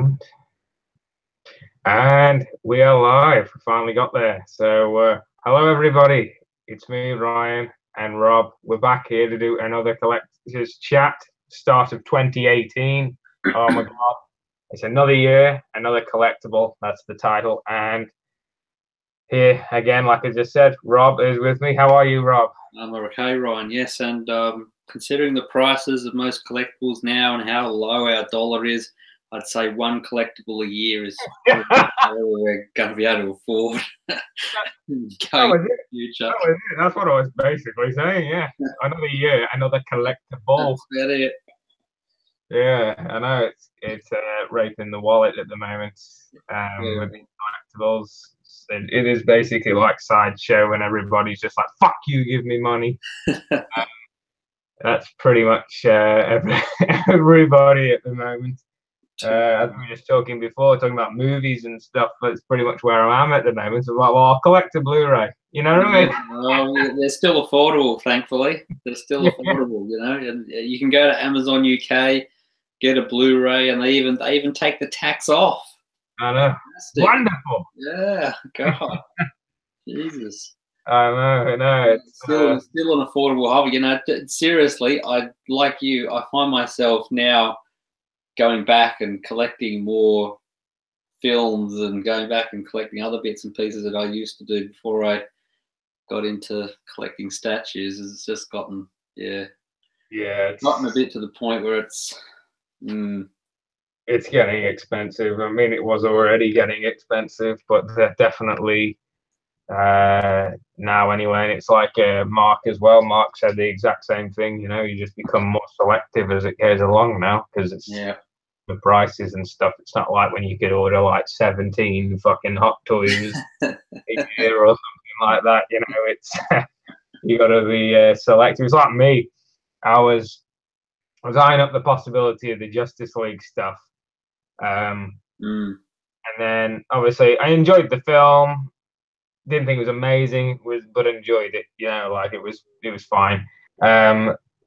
sound. And we are live. We finally got there. So, hello everybody. It's me, Ryan, and Rob. We're back here to do another collectors chat. Start of 2018. Oh my God. It's another year, another collectible. That's the title. And here again, like I just said, Rob is with me. How are you, Rob? I'm okay, Ryan. Yes, and considering the prices of most collectibles now and how low our dollar is, I'd say one collectible a year is all we're going to be able to afford. Future. That's what I was basically saying. Yeah, another year, another collectible. That's about it. Yeah, I know it's raping the wallet at the moment. With these collectibles, it is basically like Sideshow, and everybody's just like, "Fuck you, give me money." That's pretty much everybody at the moment. As we were just talking before, talking about movies and stuff, that's pretty much where I am at the moment. So, well, I'll collect a Blu-ray. You know what I mean? Well, they're still affordable, thankfully. They're still affordable, you know. And you can go to Amazon UK, get a Blu-ray, and they even take the tax off. I know. Fantastic. Wonderful. Yeah, God, Jesus. I know. It's still an affordable hobby. You know, seriously, I find myself now going back and collecting more films and going back and collecting other bits and pieces that I used to do before I got into collecting statues. It's just gotten, it's gotten a bit to the point where it's getting expensive. I mean, it was already getting expensive, but they're definitely now anyway. And it's like Mark as well. Mark said the exact same thing. You know, you just become more selective as it goes along now because it's the prices and stuff. It's not like when you could order like 17 fucking Hot Toys a year or something like that. You know, it's you got to be selective. It's like me. I was eyeing up the possibility of the Justice League stuff, and then obviously I enjoyed the film. Didn't think it was amazing, but enjoyed it. You know, like it was fine.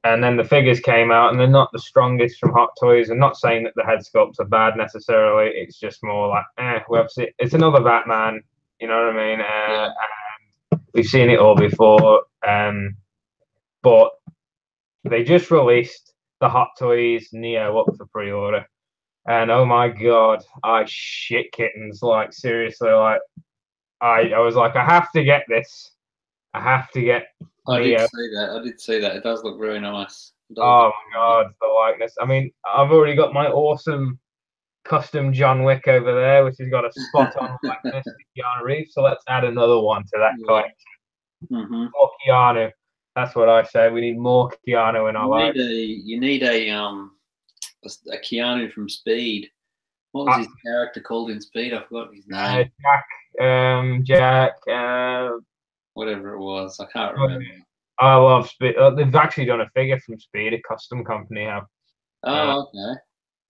And then the figures came out, and they're not the strongest from Hot Toys. I'm not saying that the head sculpts are bad necessarily. It's just more like, it's another Batman. You know what I mean? And we've seen it all before. But they just released the Hot Toys Neo up for pre-order, and oh my God, I shit kittens. Like seriously, like. I was like, I have to get this. I have to get. I did see that. It does look really nice. Oh my God, the likeness. I mean, I've already got my awesome custom John Wick over there, which has got a spot on likeness to Keanu Reeves. So let's add another one to that collection. More Keanu. That's what I say. We need more Keanu in our lives. You need a Keanu from Speed. What was his character called in Speed? I forgot his name. Jack. Whatever it was, I can't remember. I love Speed. They've actually done a figure from Speed, a custom company have. Oh, okay.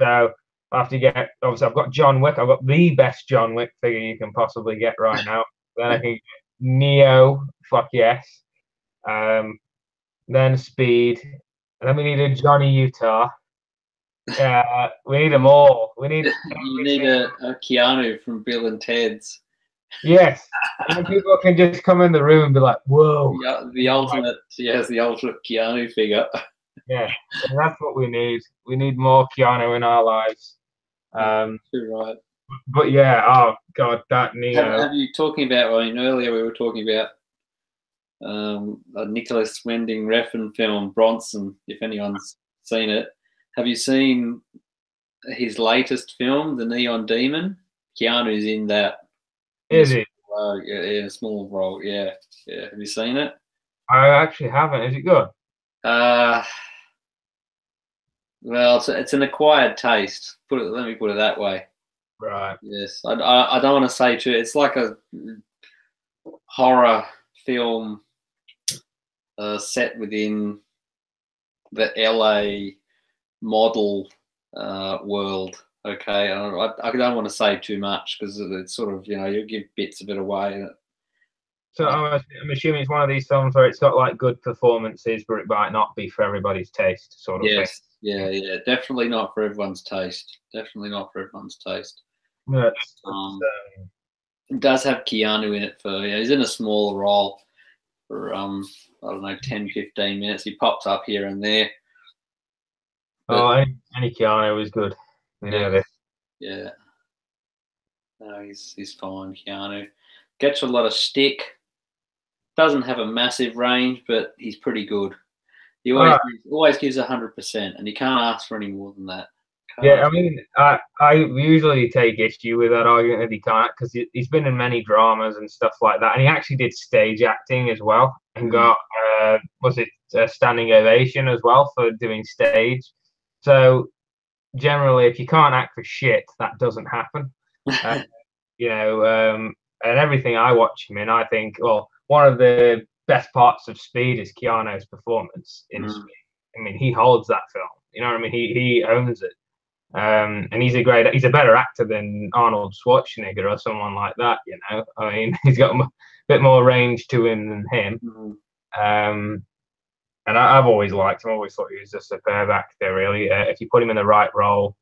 So I have to get. Obviously, I've got John Wick. I've got the best John Wick figure you can possibly get right now. Then I can get Neo. Fuck yes. Then Speed. And then we need a Johnny Utah. We need them all. We need. You need a Keanu from Bill and Ted's. Yes, and people can just come in the room and be like, "Whoa!" The ultimate Keanu figure. Yeah, and that's what we need. We need more Keanu in our lives. You're right. But yeah, oh God, that Neo. Have you talking about? I mean, earlier we were talking about a Nicholas Winding Refn film, Bronson. If anyone's seen it, have you seen his latest film, The Neon Demon? Keanu's in that. Is it? In a small role. Yeah. Have you seen it? I actually haven't. Is it good? Well, it's an acquired taste. Let me put it that way. Right. Yes. I don't want to say too. It's like a horror film set within the LA model world. Okay, I don't want to say too much because it's sort of, you give bits of it away. So I'm assuming it's one of these films where it's got like good performances, but it might not be for everybody's taste, sort of thing. Yeah. Definitely not for everyone's taste. Definitely not for everyone's taste. Yeah, it does have Keanu in it for, he's in a smaller role for, I don't know, 10, 15 minutes. He pops up here and there. But, any Keanu is good. You know this. Yeah. No, he's fine, Keanu. Gets a lot of stick. Doesn't have a massive range, but he's pretty good. He always gives 100%, and you can't ask for any more than that. Yeah, I mean, I usually take issue with that argument that he can't, because he's been in many dramas and stuff like that, and he actually did stage acting as well, and got was it a standing ovation as well for doing stage. So generally, if you can't act for shit, that doesn't happen. You know, and everything I watch him in, I think, well, one of the best parts of Speed is Keanu's performance in Speed. I mean, he holds that film. You know what I mean? He owns it. And he's a better actor than Arnold Schwarzenegger or someone like that. You know, I mean, he's got a bit more range to him than him. And I've always liked him. Always thought he was a superb actor. Really, if you put him in the right role,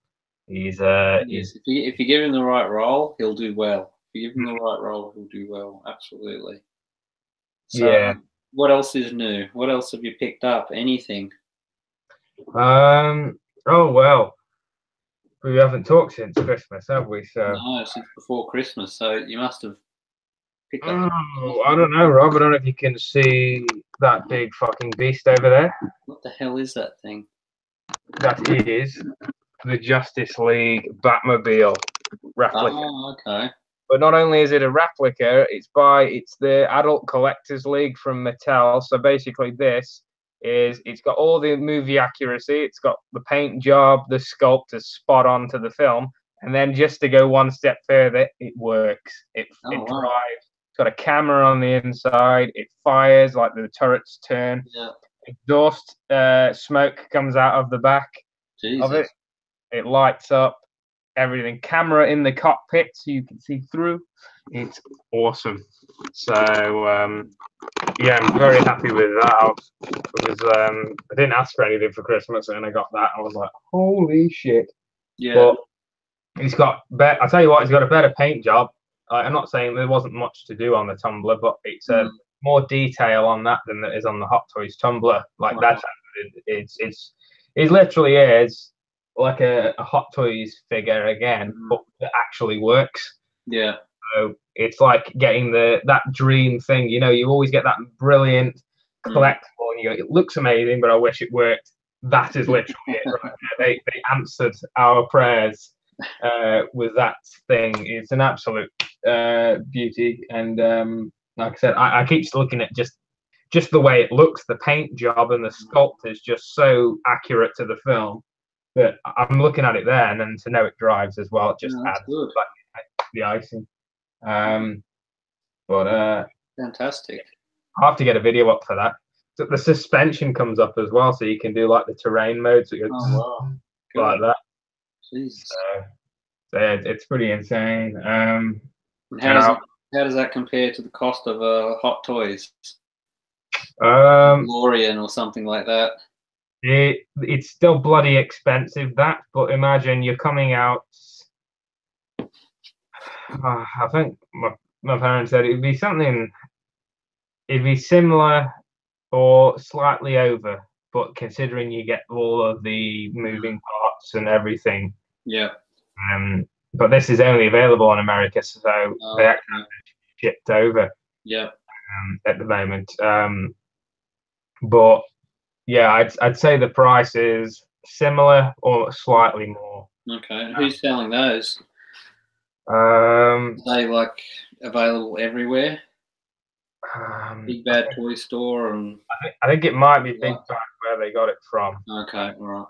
he's yes. If you give him the right role, he'll do well. If you give him the right role, he'll do well. Absolutely. So, yeah. What else is new? What else have you picked up? Anything? Oh well, we haven't talked since Christmas, have we? So no, since before Christmas. So you must have picked up. Oh, I don't know, Rob. I don't know if you can see that big fucking beast over there. What the hell is that thing? That is the Justice League Batmobile replica. Oh, okay. But not only is it a replica, it's the Adult Collectors League from Mattel. So basically, it's got all the movie accuracy. It's got the paint job, the sculpt is spot on to the film. And then just to go one step further, it works. It drives. It's got a camera on the inside. It fires like the turrets turn. Yeah. Exhaust smoke comes out of the back of it. It lights up everything. Camera in the cockpit so you can see through. It's awesome. So yeah, I'm very happy with that because I didn't ask for anything for Christmas and I got that. I was like, holy shit. Yeah. But he's got I'll tell you what, he's got a better paint job. I'm not saying there wasn't much to do on the tumbler, but it's more detail on that than there is on the Hot Toys tumbler. Like that's it literally is like a Hot Toys figure again, but it actually works. Yeah. So it's like getting that dream thing. You know, you always get that brilliant collectible, and you go, it looks amazing, but I wish it worked. That is literally it. Right? They answered our prayers with that thing. It's an absolute beauty, and like I said, I keep looking at just the way it looks. The paint job and the sculpt is just so accurate to the film that I'm looking at it there, and then to know it drives as well, it just adds like the icing. But fantastic. I'll have to get a video up for that. So the suspension comes up as well, so you can do like the terrain mode, so you like that. Jesus. So yeah, it's pretty insane. How does that compare to the cost of Hot Toys? DeLorean or something like that. It's still bloody expensive, that, but imagine you're coming out. I think my parents said it'd be similar or slightly over, but considering you get all of the moving parts and everything. Yeah. But this is only available in America, so they actually shipped over. Yeah. At the moment. But yeah, I'd say the price is similar or slightly more. Okay. Who's selling those? Are they like available everywhere? Big Bad Toy Store, and I think it might be Big Bad where they got it from. Okay, all right.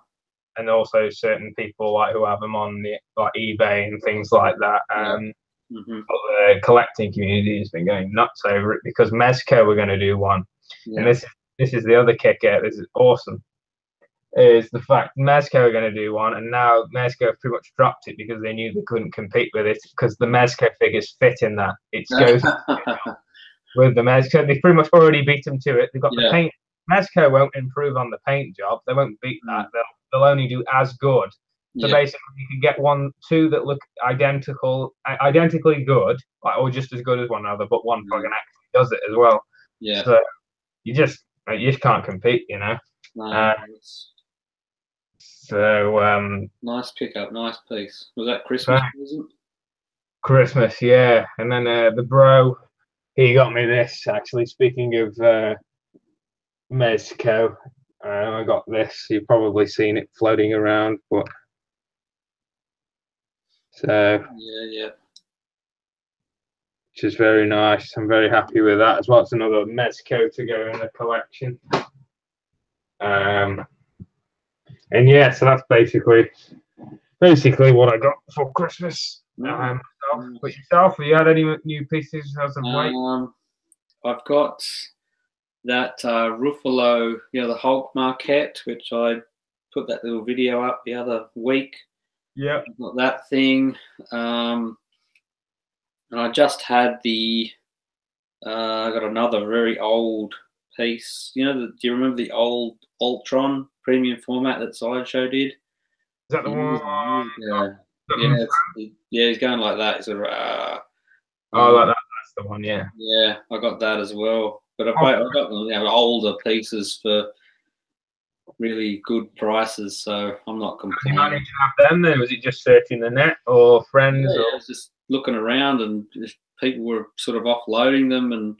And also certain people like who have them on like eBay and things like that. But the collecting community has been going nuts over it because Mezco were going to do one, and this is the other kicker. This is awesome. Is the fact Mezco are going to do one, and now Mezco have pretty much dropped it because they knew they couldn't compete with it because the Mezco figures fit in that. It goes with the Mezco. They've pretty much already beat them to it. They've got the paint. Mezco won't improve on the paint job. They won't beat that. they'll only do as good. So basically, you can get two that look identically good, or just as good as one another, but one fucking actually does it as well. Yeah. So you just can't compete, you know. No, so nice pickup, nice piece. Was that Christmas present? Christmas, yeah. And then the bro, he got me this. Actually, speaking of Mezco, I got this. You've probably seen it floating around, but so yeah, which is very nice. I'm very happy with that as well. It's another Mezco to go in the collection. And yeah, so that's basically what I got for Christmas. But yourself, have you had any new pieces as of late? I've got that Ruffalo, the Hulk Marquette, which I put that little video up the other week. Yeah. Got that thing. And I just had I got another very old piece. Do you remember the old Ultron premium format that Sideshow did? Is that the one? Yeah, he's going like that. He's sort of, that's the one, yeah. Yeah, I got that as well. But I got older pieces for really good prices, so I'm not complaining. Did you manage to have them then? Was it just searching the net or friends? Yeah, I was just looking around, and people were sort of offloading them. And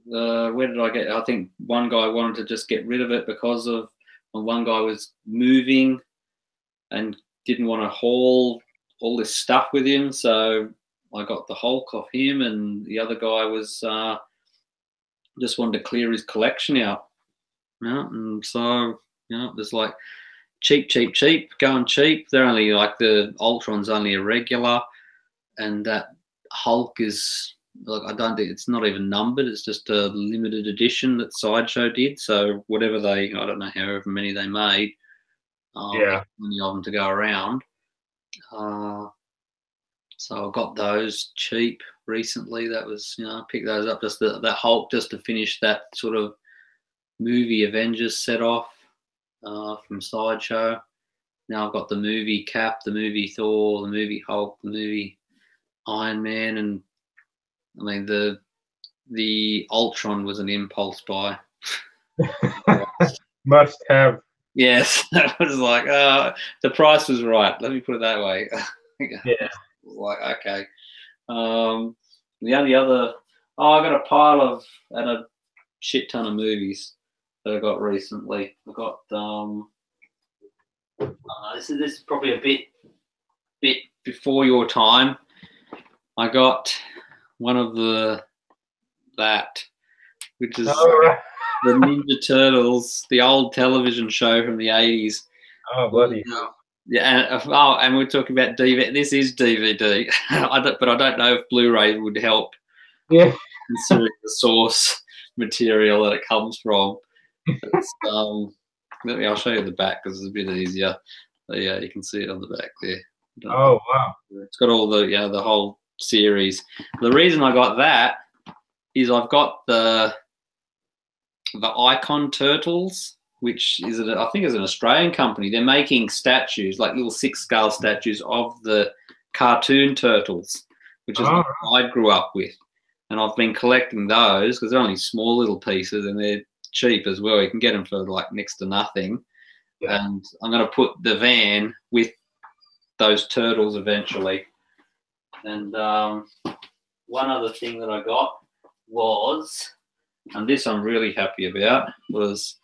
where did I get? I think one guy wanted to just get rid of it because of one guy was moving and didn't want to haul all this stuff with him, so I got the Hulk off him, and the other guy was just wanted to clear his collection out. And so there's like cheap, going cheap. They're only like the Ultron's only a regular, and that Hulk is like, I don't think it's not even numbered. It's just a limited edition that Sideshow did. So whatever I don't know however many they made. Many of them to go around. So I got those cheap recently. That was, I picked those up, just that Hulk, just to finish that sort of movie Avengers set off from Sideshow. Now I've got the movie Cap, the movie Thor, the movie Hulk, the movie Iron Man, and I mean the Ultron was an impulse buy. Must have. Yes, that was like the price was right. Let me put it that way. Yeah. Like, okay. The only other, I got a pile and a shit ton of movies that I got recently. I got this is probably a bit before your time. I got one of which is the Ninja Turtles, the old television show from the 80s. Oh, bloody hell. Yeah, and we're talking about DVD. This is DVD, but I don't know if Blu-ray would help. Yeah, considering the source material that it comes from. I'll show you the back because it's a bit easier. But yeah, you can see it on the back there. Oh wow! It's got all the whole series. The reason I got that is I've got the Icon Turtles, which is I think is an Australian company. They're making statues, like little 6-scale statues of the cartoon turtles, which is what I grew up with. And I've been collecting those because they're only small little pieces and they're cheap as well. You can get them for like next to nothing. Yeah. And I'm going to put the van with those turtles eventually. And one other thing that I got was, and this I'm really happy about, was,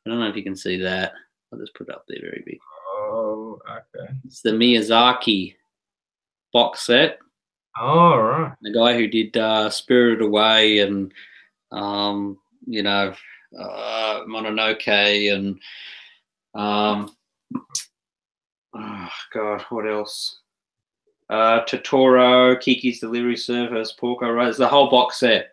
I don't know if you can see that. I'll just put it up there very big. Oh, okay. It's the Miyazaki box set. Oh, right. The guy who did Spirited Away and, Mononoke and, oh, God, what else? Totoro, Kiki's Delivery Service, Porco Road. The whole box set.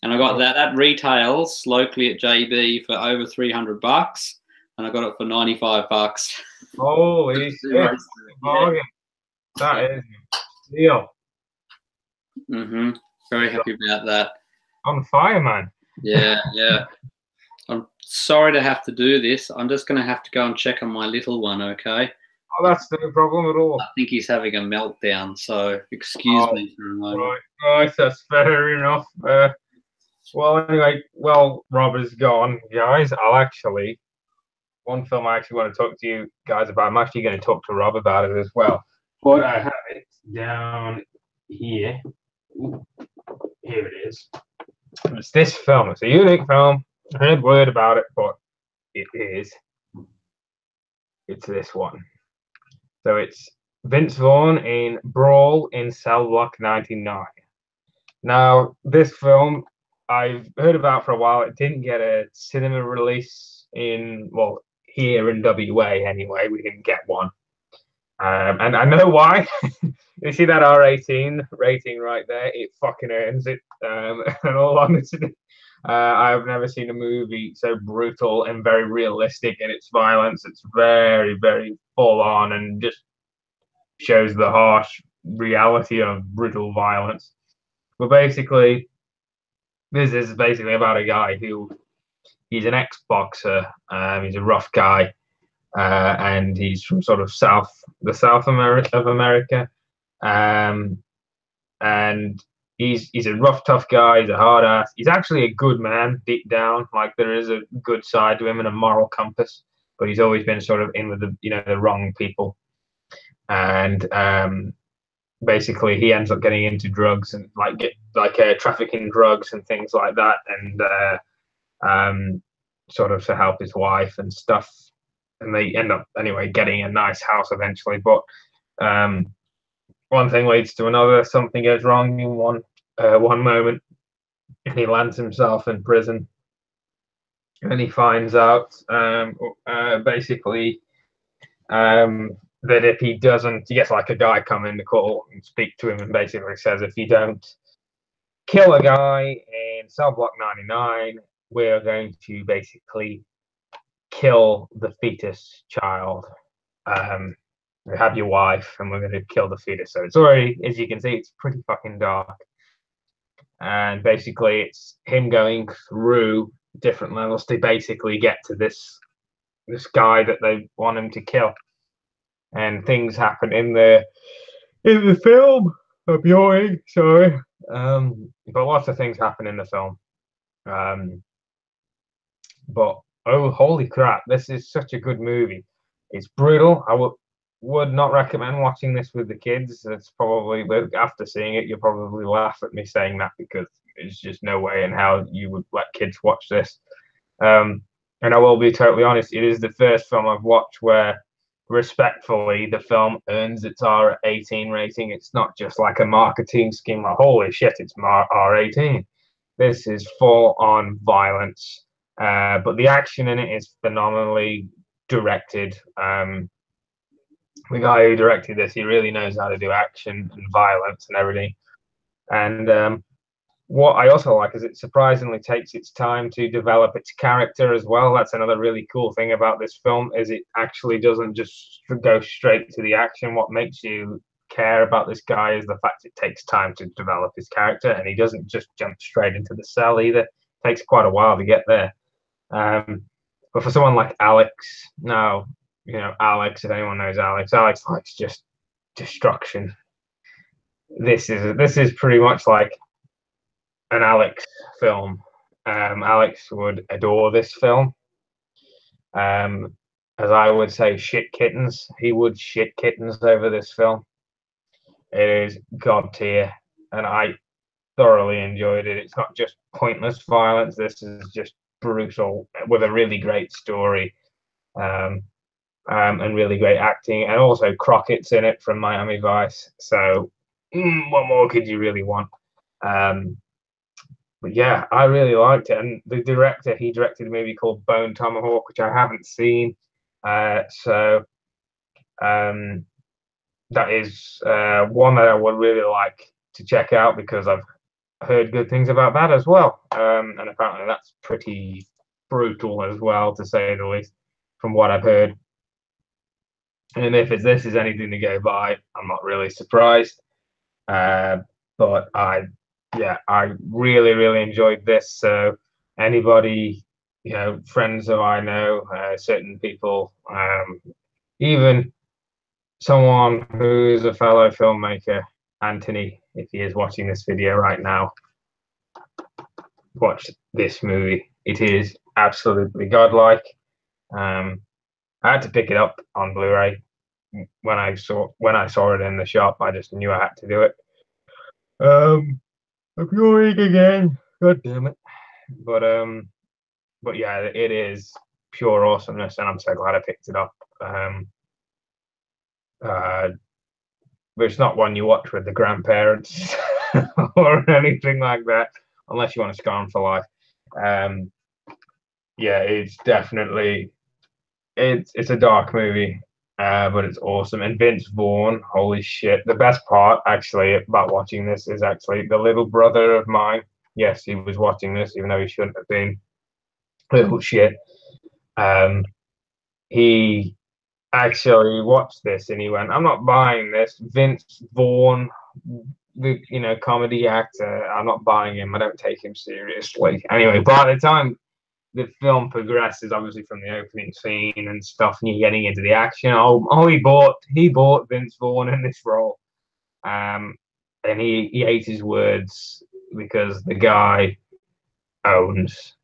And I got that. That retails locally at JB for over $300, and I got it for $95. Holy shit! Yeah. That is a deal. Very happy about that. On fire, man. Yeah. I'm sorry to have to do this. I'm just going to have to go and check on my little one, okay? Oh, that's no problem at all. I think he's having a meltdown, so excuse me for a moment. Right, that's fair enough. Well, anyway, Rob is gone, guys. One film I actually want to talk to you guys about. I'm actually going to talk to Rob about it as well. But I have it down here. Ooh, here it is. It's this film. It's a unique film. I heard word about it, but it's this one. So it's Vince Vaughn in Brawl in Cell Block 99. Now, this film I've heard about for a while. It didn't get a cinema release here in WA anyway. We didn't get one. And I know why. You see that R18 rating right there? It fucking earns it. In all honesty, I've never seen a movie so brutal and very realistic in its violence. It's very, very full on and just shows the harsh reality of brutal violence. But basically, this is basically about a guy he's an ex-boxer. He's a rough guy. And he's from sort of the South of America, and he's a rough, tough guy. He's a hard ass. He's actually a good man deep down. Like there is a good side to him and a moral compass, but he's always been sort of in with the wrong people, and basically he ends up getting into drugs and trafficking drugs and things like that, and sort of to help his wife and stuff. And they end up anyway getting a nice house eventually. But one thing leads to another. Something goes wrong in one moment, and he lands himself in prison. And he finds out basically that if he doesn't, he gets like a guy come in to call and speak to him, and basically says if you don't kill a guy in cell block 99, we're going to basically kill the fetus child. We have your wife and we're going to kill the fetus. So it's already, as you can see, it's pretty fucking dark. And basically it's him going through different levels to basically get to this guy that they want him to kill. And things happen in the film. I'm yawning, sorry. But lots of things happen in the film. But oh, holy crap, this is such a good movie. It's brutal. I would not recommend watching this with the kids. It's probably, after seeing it, you'll probably laugh at me saying that because there's just no way in how you would let kids watch this. And I will be totally honest, it is the first film I've watched where, respectfully, the film earns its R18 rating. It's not just like a marketing scheme, like, holy shit, it's R18. This is full-on violence. But the action in it is phenomenally directed. The guy who directed this, he really knows how to do action and violence and everything. And what I also like is it surprisingly takes its time to develop its character as well. That's another really cool thing about this film, is it actually doesn't just go straight to the action. What makes you care about this guy is the fact it takes time to develop his character, and he doesn't just jump straight into the cell either. It takes quite a while to get there. But for someone like Alex, now, Alex, if anyone knows Alex likes just destruction. This is pretty much like an Alex film. Alex would adore this film. As I would say, shit kittens. He would shit kittens over this film. It is god tier, and I thoroughly enjoyed it. It's not just pointless violence. This is just brutal with a really great story, and really great acting. And also Crockett's in it from Miami Vice. So what more could you really want? But yeah, I really liked it. And the director, he directed a movie called Bone Tomahawk, which I haven't seen. So that is one that I would really like to check out because I've heard good things about that as well. And apparently that's pretty brutal as well, to say the least, from what I've heard. And if this is anything to go by, I'm not really surprised. But I really, really enjoyed this. So anybody you know, friends that I know, certain people, even someone who is a fellow filmmaker, Anthony, if he is watching this video right now, watch this movie. It is absolutely godlike. I had to pick it up on Blu-ray when I saw it in the shop. I just knew I had to do it. I'm going again. God damn it. But yeah, it is pure awesomeness, and I'm so glad I picked it up. Uh, but it's not one you watch with the grandparents or anything like that, unless you want to scar them for life. Yeah, it's definitely it's a dark movie, but it's awesome. And Vince Vaughn, holy shit! The best part actually about watching this is actually the little brother of mine. Yes, he was watching this, even though he shouldn't have been. Little shit. He actually watched this and he went, "I'm not buying this." Vince Vaughn, the comedy actor, I'm not buying him. I don't take him seriously. Anyway, by the time the film progresses, obviously from the opening scene and stuff, and you're getting into the action. He bought Vince Vaughn in this role, and he ate his words because the guy owns.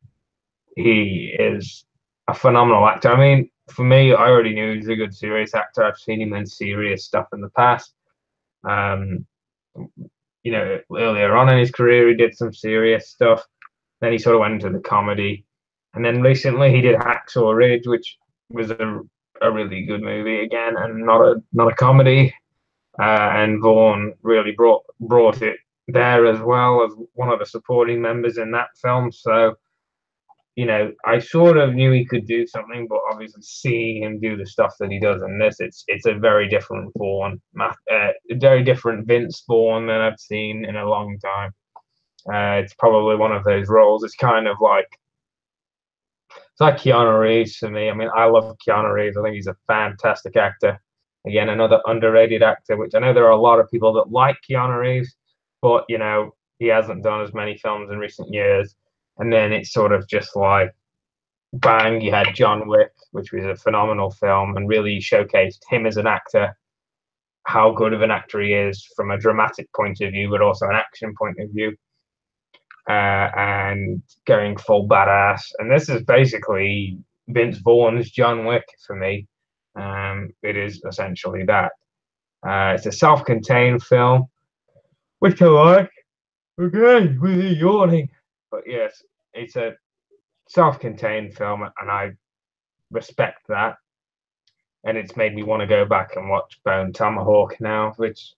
He is a phenomenal actor. I mean, for me, I already knew he's a good serious actor. I've seen him in serious stuff in the past. Um, earlier on in his career, he did some serious stuff. Then he sort of went into the comedy, and then recently he did Hacksaw Ridge, which was a really good movie again, and not a comedy. And Vaughn really brought it there as well as one of the supporting members in that film. So I sort of knew he could do something, but obviously seeing him do the stuff that he does in this, it's a very different Vaughn, a very different Vince Vaughn than I've seen in a long time. It's probably one of those roles. It's like Keanu Reeves for me. I mean, I love Keanu Reeves. I think he's a fantastic actor. Again, another underrated actor, which I know there are a lot of people that like Keanu Reeves, but he hasn't done as many films in recent years. And then it's sort of just like, bang, you had John Wick, which was a phenomenal film and really showcased him as an actor, how good of an actor he is from a dramatic point of view, but also an action point of view, and going full badass. And this is basically Vince Vaughn's John Wick for me. It is essentially that. It's a self-contained film, which I like. Okay, with you yawning. But yes, it's a self-contained film, and I respect that. And it's made me want to go back and watch Bone Tomahawk now, which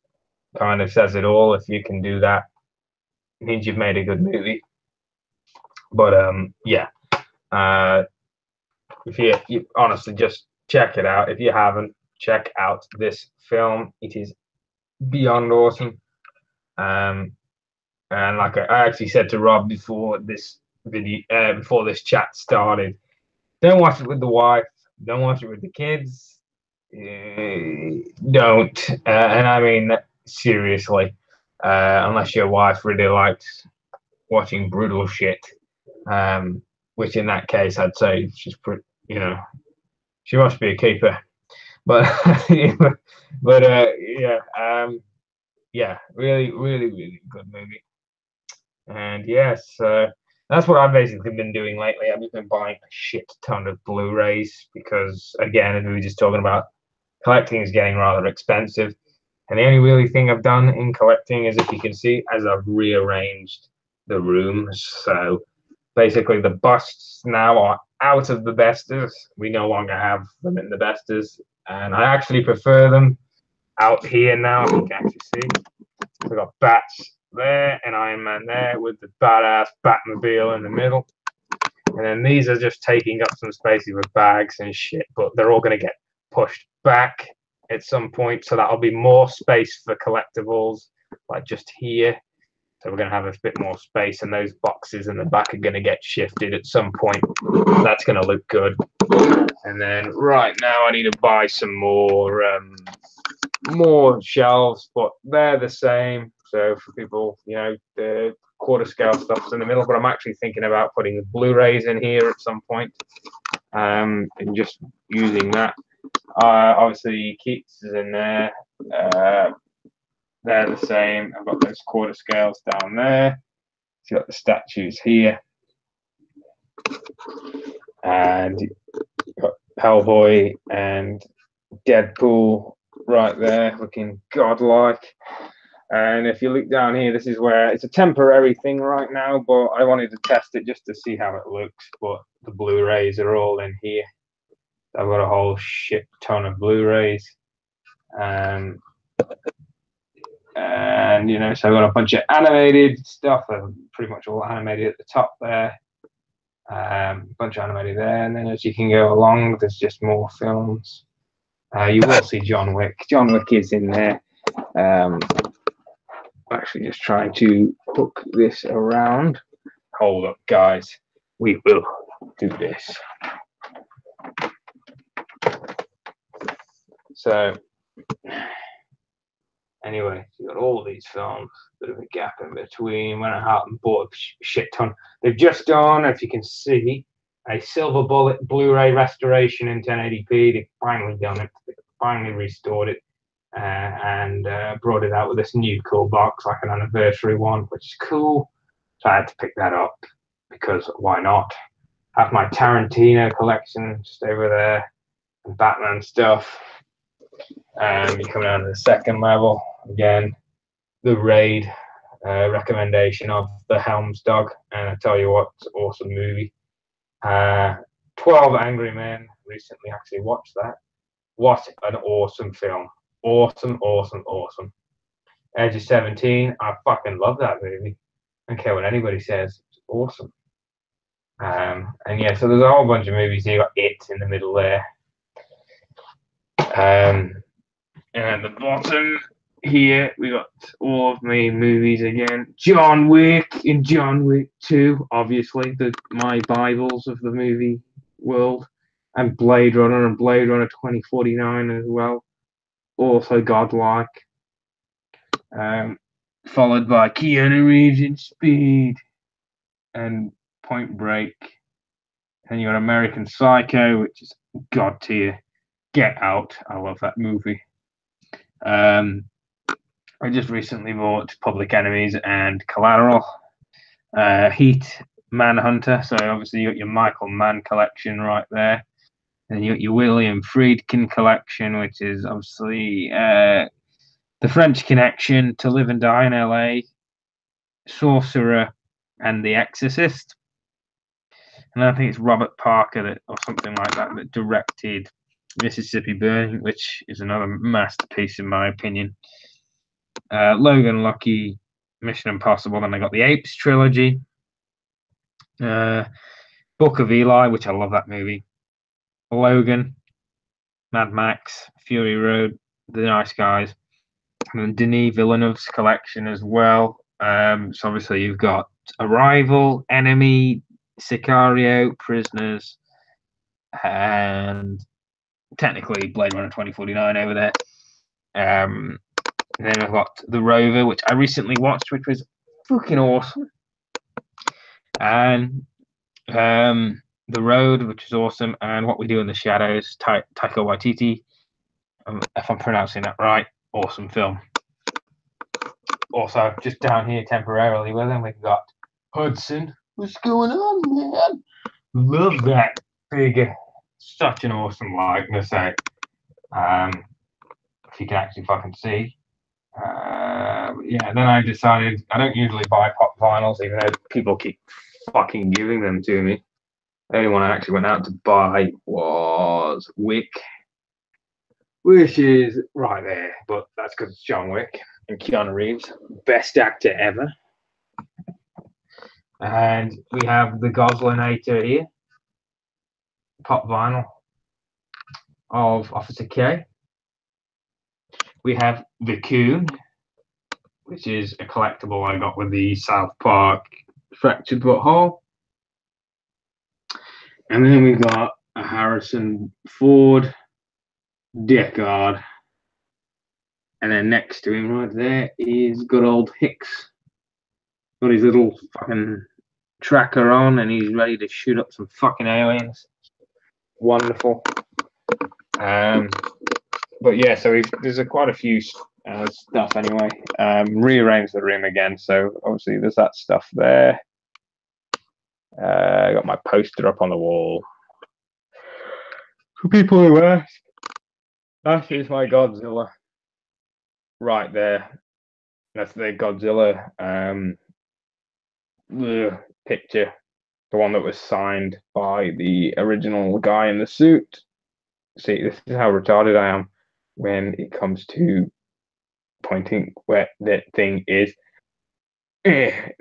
kind of says it all. If you can do that, it means you've made a good movie. But yeah, if you honestly just check it out. If you haven't, check out this film. It is beyond awesome. And like I actually said to Rob before this video, before this chat started, don't watch it with the wife. Don't watch it with the kids. Don't. And I mean seriously, unless your wife really likes watching brutal shit. Which in that case, I'd say she's pretty. She must be a keeper. But yeah, really, really, really good movie. And yes, that's what I've basically been doing lately. I've just been buying a shit ton of Blu-rays because, again, as we were just talking about, collecting is getting rather expensive. And the only really thing I've done in collecting is, if you can see, as I've rearranged the rooms. So basically, the busts now are out of the bestas. We no longer have them in the bestas, and I actually prefer them out here now. If you can actually see, we've got Bats there and Iron Man there with the badass Batmobile in the middle. And then these are just taking up some space with bags and shit, but they're all going to get pushed back at some point. So that'll be more space for collectibles, like just here. So we're going to have a bit more space, and those boxes in the back are going to get shifted at some point. That's going to look good. And then right now I need to buy some more shelves, but they're the same. So for people, quarter scale stuff's in the middle, but I'm actually thinking about putting the Blu-rays in here at some point, and just using that. Obviously, Keats is in there. They're the same. I've got those quarter scales down there. So you've got the statues here, and you've got Hellboy and Deadpool right there, looking godlike. And if you look down here, this is where it's a temporary thing right now, but I wanted to test it just to see how it looks. But the Blu-rays are all in here. I've got a whole shit ton of Blu-rays. And you know, so I've got a bunch of animated stuff, pretty much all animated at the top there. A bunch of animated there, and then as you can go along, there's just more films. You will see John Wick. John Wick is in there. Actually, just trying to hook this around. Hold up, guys. We will do this. So, anyway, you got all these films. Bit of a gap in between. Went out and bought a shit ton. They've just done, if you can see, a Silver Bullet Blu-ray restoration in 1080p. They've finally done it. They've finally restored it. And brought it out with this new cool box, like an anniversary one, which is cool. So I had to pick that up because why not? I have my Tarantino collection just over there, and Batman stuff. And you come down to the second level again, the Raid recommendation of The Helm's Dog, and I tell you what, it's an awesome movie. 12 Angry Men. Recently, actually watched that. What an awesome film! Awesome. Edge of 17, I fucking love that movie. I don't care what anybody says, it's awesome. And yeah, so there's a whole bunch of movies here. You got It in the middle there. And at the bottom here, we got all of my movies again. John Wick and John Wick 2, obviously, my Bibles of the movie world. And Blade Runner and Blade Runner 2049 as well. Also godlike. Followed by Keanu Reeves in Speed and Point Break. And you got American Psycho, which is god tier. Get Out, I love that movie. I just recently bought Public Enemies and Collateral. Heat, Manhunter, so obviously you got your Michael Mann collection right there. And you got your William Friedkin collection, which is obviously The French Connection, To Live and Die in LA, Sorcerer, and The Exorcist. And I think it's Robert Parker or something like that directed Mississippi Burning, which is another masterpiece in my opinion. Logan Lucky, Mission Impossible, then I got the Apes trilogy. Book of Eli, which I love that movie. Logan, Mad Max, Fury Road, The Nice Guys, and then Denis Villeneuve's collection as well. So obviously you've got Arrival, Enemy, Sicario, Prisoners, and technically Blade Runner 2049 over there. And then I've got The Rover, which I recently watched, which was fucking awesome. And The Road, which is awesome, and What We Do in the Shadows, Taika Waititi, if I'm pronouncing that right, awesome film. Also, just down here temporarily with him, we've got Hudson. What's going on, man? Love that figure. Such an awesome likeness, eh? If you can actually fucking see. Yeah, then I decided I don't usually buy pop vinyls, even though people keep fucking giving them to me. The only one I actually went out to buy was Wick, which is right there, but that's because it's John Wick and Keanu Reeves, best actor ever. And we have the Goslinator here, pop vinyl of Officer K. We have The Coon, which is a collectible I got with the South Park Fractured Butthole. And then we've got a Harrison Ford Deckard. And then next to him right there is good old Hicks. got his little fucking tracker on, and he's ready to shoot up some fucking aliens. Wonderful. But yeah, so there's quite a few stuff anyway. Rearrange the room again, so obviously there's that stuff there. I got my poster up on the wall. For people who ask, that is my Godzilla right there. That's the Godzilla picture, the one that was signed by the original guy in the suit. See, this is how retarded I am when it comes to pointing where that thing is. There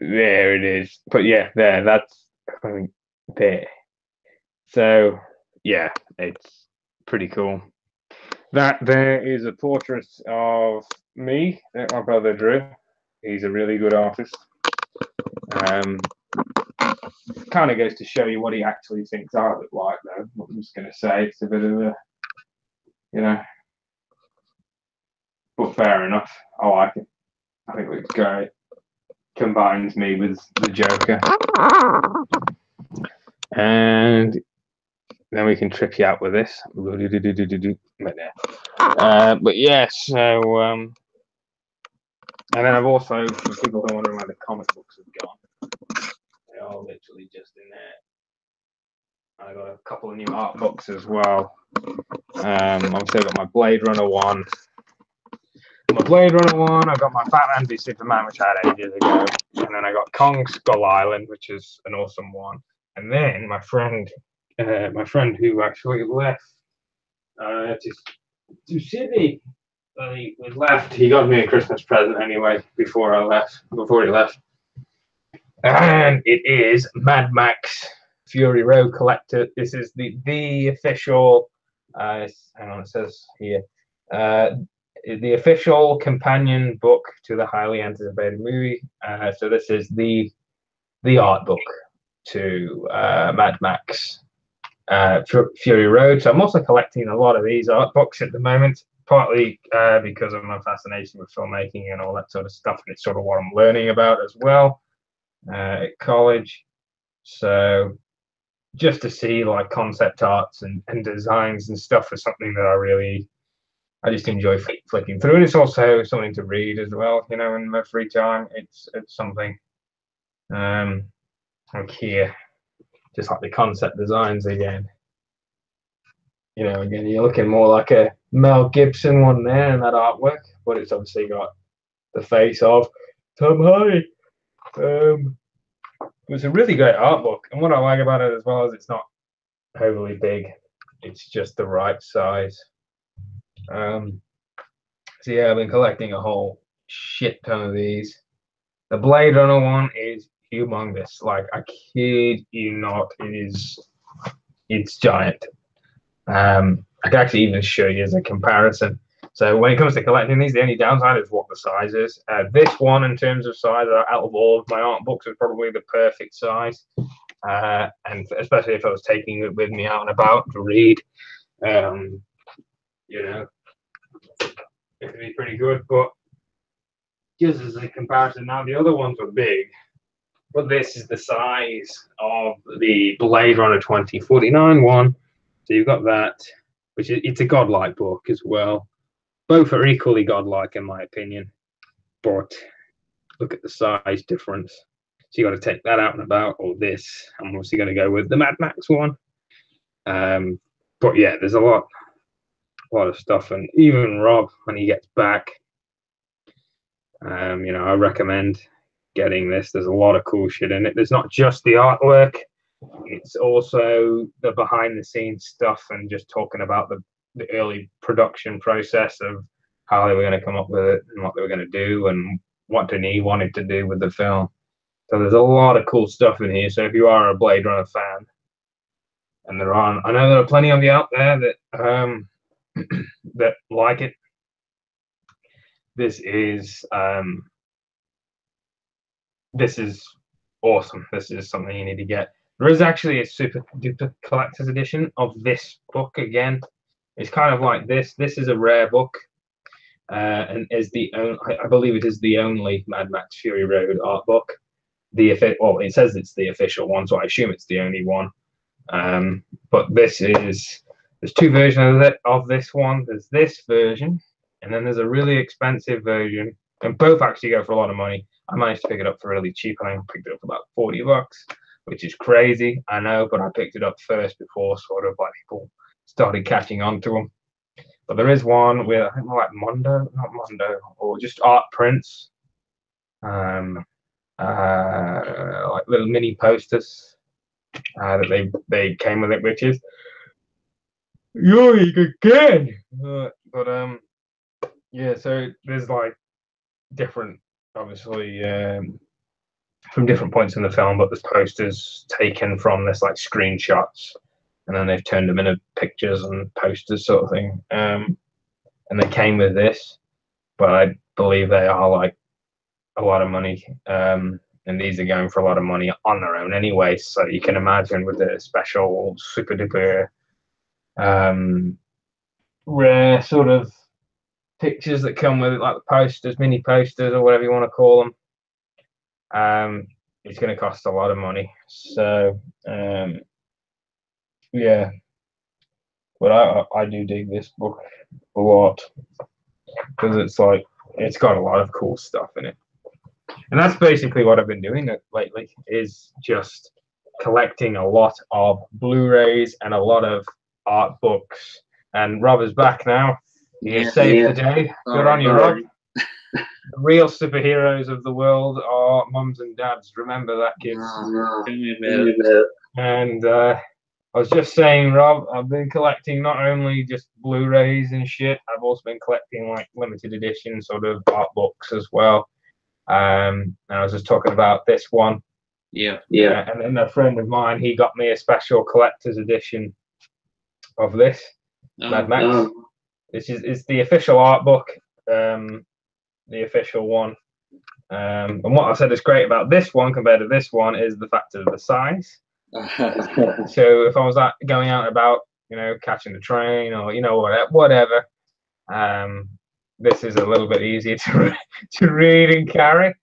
it is. But yeah, that's there. So yeah, it's pretty cool. That there is a portrait of me that my brother drew. He's a really good artist. Kind of goes to show you what he actually thinks art look like, though. I'm just going to say it's a bit of a, you know, but fair enough. I like it. I think it looks great. Combines me with the Joker. And then we can trip you out with this. But yeah, so and then I've also, for people who are wondering where the comic books have gone, they are literally just in there. I got a couple of new art books as well. Obviously, I got my Blade Runner one. I got my Batman v Superman, which I had ages ago, and then I got Kong Skull Island, which is an awesome one. And then my friend who actually left to Sydney, he was left. He got me a Christmas present anyway before he left. And it is Mad Max Fury Road Collector. This is the official. Hang on, it says here. The official companion book to the highly anticipated movie. So this is the art book to Mad Max Fury Road. So I'm also collecting a lot of these art books at the moment, partly because of my fascination with filmmaking and all that sort of stuff. And it's sort of what I'm learning about as well at college. So just to see like concept arts and designs and stuff is something that I just enjoy flicking through. And it's also something to read as well, you know, in my free time. It's something like here, just like the concept designs again. You know, again, you're looking more like a Mel Gibson one there in that artwork, but it's obviously got the face of Tom Hardy. It's a really great art book, and what I like about it as well is it's not overly big. It's just the right size. So yeah, I've been collecting a whole shit ton of these. The Blade Runner one is humongous. Like, I kid you not, it's giant. I can actually even show you as a comparison. So when it comes to collecting these, the only downside is what the size is. This one, in terms of size, out of all of my art books, is probably the perfect size. And especially if I was taking it with me out and about to read, you know, it could be pretty good. But just as a comparison, now the other ones were big, but this is the size of the Blade Runner 2049 one. So you've got that, which it's a godlike book as well. Both are equally godlike in my opinion, but look at the size difference. So you got to take that out and about, or this. I'm obviously going to go with the Mad Max one. But yeah, there's a lot of stuff, and even Rob, when he gets back, you know, I recommend getting this. There's a lot of cool shit in it. There's not just the artwork, it's also the behind the scenes stuff and just talking about the early production process of how they were going to come up with it and what they were going to do and what Denis wanted to do with the film. So there's a lot of cool stuff in here. So if you are a Blade Runner fan, and I know there are plenty of you out there that that like it, this is awesome. This is something you need to get. There is actually a super duper collector's edition of this book again. It's kind of like this. This is a rare book, and is I believe it is the only Mad Max Fury Road art book. well, it says it's the official one, so I assume it's the only one. But there's two versions of this one. There's this version, and then there's a really expensive version, and both actually go for a lot of money. I managed to pick it up for really cheap. I picked it up for about $40, which is crazy, I know, but I picked it up first before sort of like people started catching on to them. But there is one with, I think like not Mondo, or just art prints, like little mini posters that they came with it, which is yoink again. But yeah, so there's like different, obviously, from different points in the film, but there's posters taken from this like screenshots, and then they've turned them into pictures and posters sort of thing. And they came with this, but I believe they are like a lot of money. And these are going for a lot of money on their own anyway. So you can imagine with the special super duper rare sort of pictures that come with it, like the posters, mini posters, or whatever you want to call them. It's going to cost a lot of money. So yeah, but I do dig this book a lot because it's got a lot of cool stuff in it. And that's basically what I've been doing lately, is just collecting a lot of Blu-rays and a lot of art books. And Rob is back now. You saved the day. Good on you, Rob. The real superheroes of the world are mums and dads. Remember that, kids. And I was just saying, Rob, I've been collecting not only just Blu-rays and shit, I've also been collecting like limited edition sort of art books as well. And I was just talking about this one. Yeah. And then a friend of mine, he got me a special collector's edition of this Mad Max. This is the official art book, the official one. And what I said is great about this one compared to this one is the fact of the size. So if I was going out and about, catching the train or whatever, this is a little bit easier to read and carry.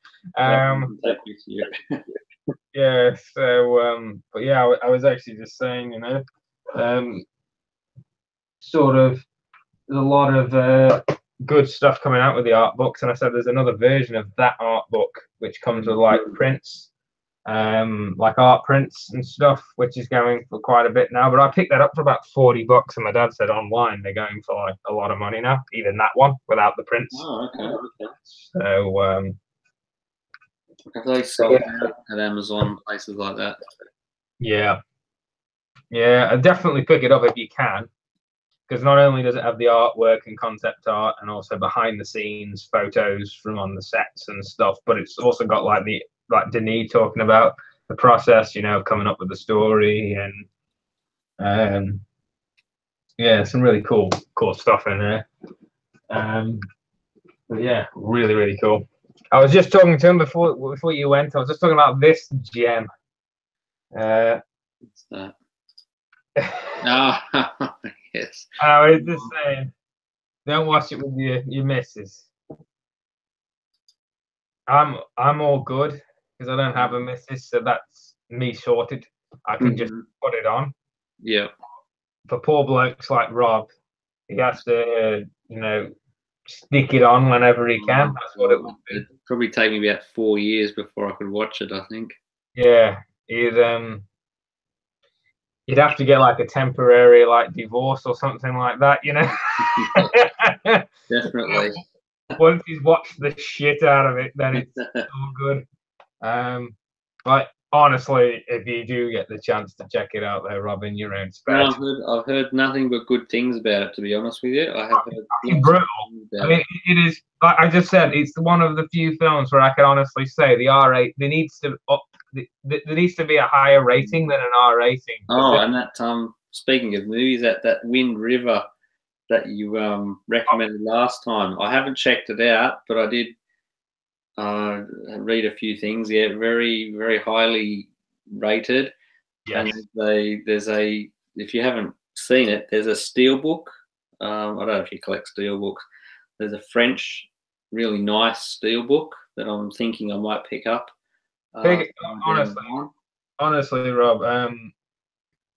Yeah. So, but yeah, I was actually just saying, sort of, there's a lot of good stuff coming out with the art books, and I said there's another version of that art book which comes with like prints, like art prints and stuff, which is going for quite a bit now. But I picked that up for about $40, and my dad said online they're going for like a lot of money now, even that one without the prints. Oh, okay. So have they sold out at Amazon, places like that? Yeah, I definitely pick it up if you can, because not only does it have the artwork and concept art and also behind the scenes photos from on the sets and stuff, but it's also got like Denis talking about the process, coming up with the story, and yeah, some really cool stuff in there. But yeah, really, really cool. I was just talking to him before you went. I was just talking about this gem. What's that? Oh, yes. I was just saying, don't watch it with your missus. I'm all good because I don't have a missus, so that's me sorted. I can just put it on. Yeah. For poor blokes like Rob, he has to, stick it on whenever he can. That's what it would be. It'd probably take me about 4 years before I could watch it, I think. Yeah, you'd have to get like a temporary like divorce or something like that, Definitely. Once he's watched the shit out of it, then it's all good. But honestly, if you do get the chance to check it out there, Rob, in your own space. No, I've heard nothing but good things about it, to be honest with you. I have heard brutal. I mean, it is, like I just said, it's one of the few films where I can honestly say the R8, there needs to be a higher rating than an R rating. Oh, and that speaking of movies, that Wind River that you recommended last time, I haven't checked it out, but I did read a few things. Yeah, very, very highly rated. Yes. And if you haven't seen it, there's a steelbook. I don't know if you collect steelbooks. There's a French, really nice steelbook that I'm thinking I might pick up. Big, honestly, Rob.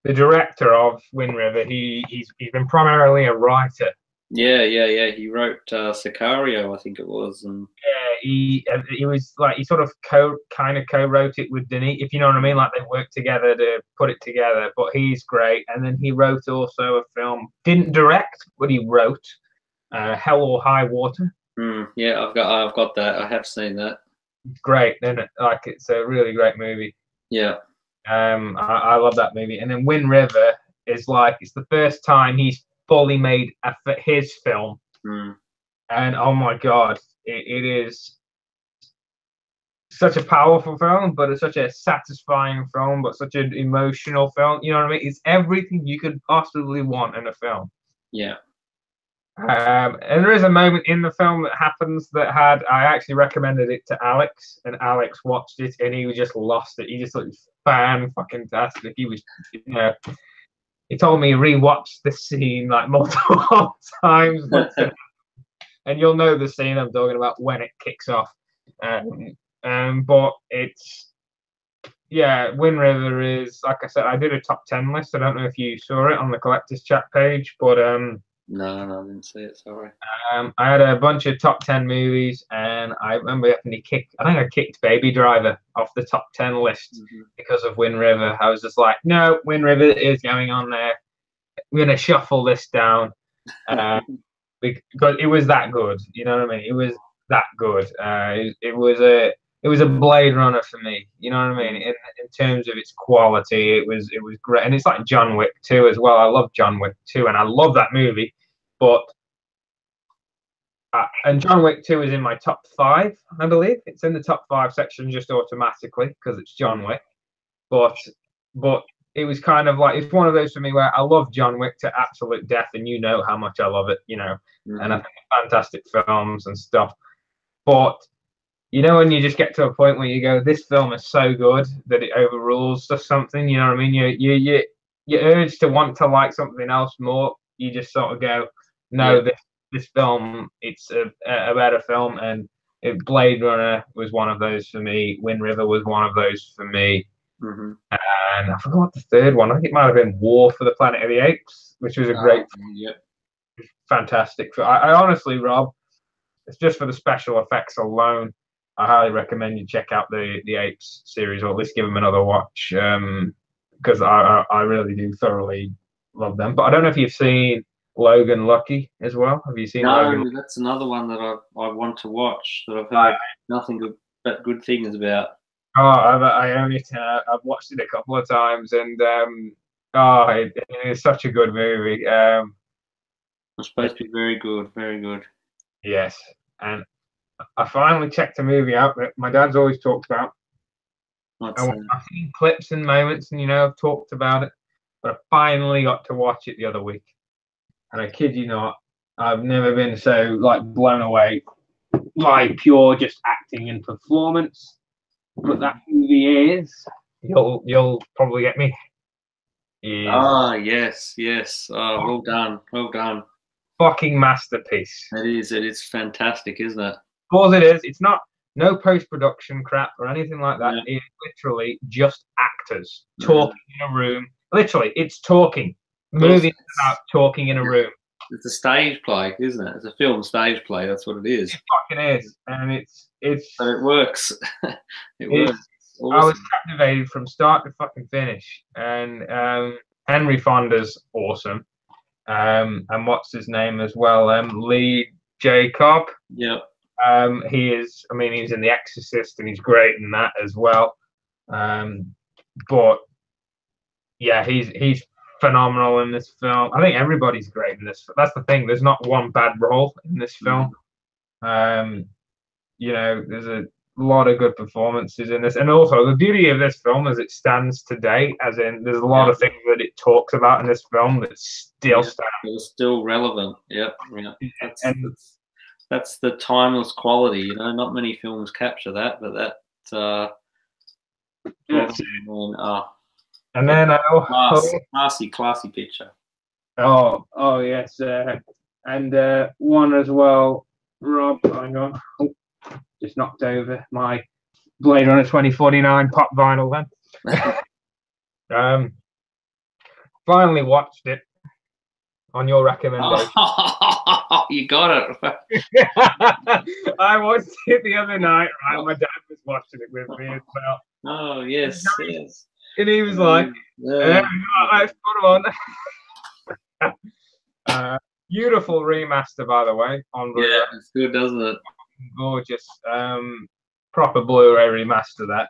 The director of Wind River, he's been primarily a writer. Yeah. He wrote Sicario, I think it was, and yeah, he was like he sort of co-wrote it with Denis, if you know what I mean. Like they worked together to put it together. But he's great. And then he wrote also a film, didn't direct, but he wrote Hell or High Water. Yeah, I've got that. I have seen that. It's great, isn't it? Like it's a really great movie. Yeah. I love that movie. And then Wind River is like it's the first time he's fully made his film. And oh my god, it is such a powerful film, but it's such a satisfying film, but such an emotional film. You know what I mean? It's everything you could possibly want in a film. Yeah. And there is a moment in the film that happens that I actually recommended it to Alex, and Alex watched it and he just lost it. He just looked fan-fucking-tastic. He was, you know, he told me he rewatched the scene like multiple times. And you'll know the scene I'm talking about when it kicks off. But it's, yeah, Wind River is, like I said, I did a top 10 list. I don't know if you saw it on the Collectors Chat page, but no, I didn't see it. Sorry. I had a bunch of top 10 movies, and I remember I think I kicked Baby Driver off the top 10 list because of Wind River. I was just like, no, Wind River is going on there. We're gonna shuffle this down because it was that good. You know what I mean? It was that good. It was a Blade Runner for me. You know what I mean? In terms of its quality, it was great, and it's like John Wick 2 as well. I love John Wick 2, and I love that movie. But and John Wick 2 is in my top 5, I believe. It's in the top 5 section just automatically because it's John Wick. But it was kind of like, it's one of those for me where I love John Wick to absolute death, and you know how much I love it, you know. And I think fantastic films and stuff. But you know, when you just get to a point where you go, this film is so good that it overrules just something, you know what I mean? You urge to want to like something else more. You just sort of go, no, this film, it's a better film. And Blade Runner was one of those for me. Wind River was one of those for me. And I forgot what the third one. I think it might have been War for the Planet of the Apes, which was a great, fantastic. I honestly, Rob, it's just for the special effects alone. I highly recommend you check out the Apes series, or at least give them another watch, because I really do thoroughly love them. But I don't know if you've seen Logan Lucky as well. Have you seen? No, Logan? That's another one that I want to watch that I've heard nothing but good things about. Oh, I've watched it a couple of times, and it is such a good movie. It's supposed to be very good, very good. Yes, and I finally checked a movie out that my dad's always talked about. I've seen clips and moments, and I've talked about it, but I finally got to watch it the other week. And I kid you not, I've never been so blown away by pure just acting and performance. But that movie is, you'll probably get me. Yes. Oh, well done. Fucking masterpiece. It is fantastic, isn't it? Of course it is. It's no post-production crap or anything like that. It's literally just actors talking in a room. Literally, it's talking. The movie is about talking in a room. It's a stage play, isn't it? It's a film stage play. That's what it is. It fucking is, and it's. But it works. It works. Awesome. I was captivated from start to fucking finish, and Henry Fonda's awesome. And what's his name as well? Lee Jacob. Yep. He is. I mean, he's in The Exorcist, and he's great in that as well. But yeah, he's phenomenal in this film. I think everybody's great in this. That's the thing. There's not one bad role in this film. There's a lot of good performances in this, and also the beauty of this film as it stands today, as in there's a lot of things that it talks about in this film that still stand. It's still relevant. Yep. That's the timeless quality. Not many films capture that, but that. And then classy picture. Oh yes, and one as well. Rob, hang on, just knocked over my Blade Runner 2049 pop vinyl then. Finally watched it on your recommendation. You got it. I watched it the other night, right? My dad was watching it with me as well. Oh, yes, yes. And he was like, let's put on. Beautiful remaster, by the way, on Blu-ray. Yeah, it's good, doesn't it? Gorgeous. Proper Blu-ray remaster, that.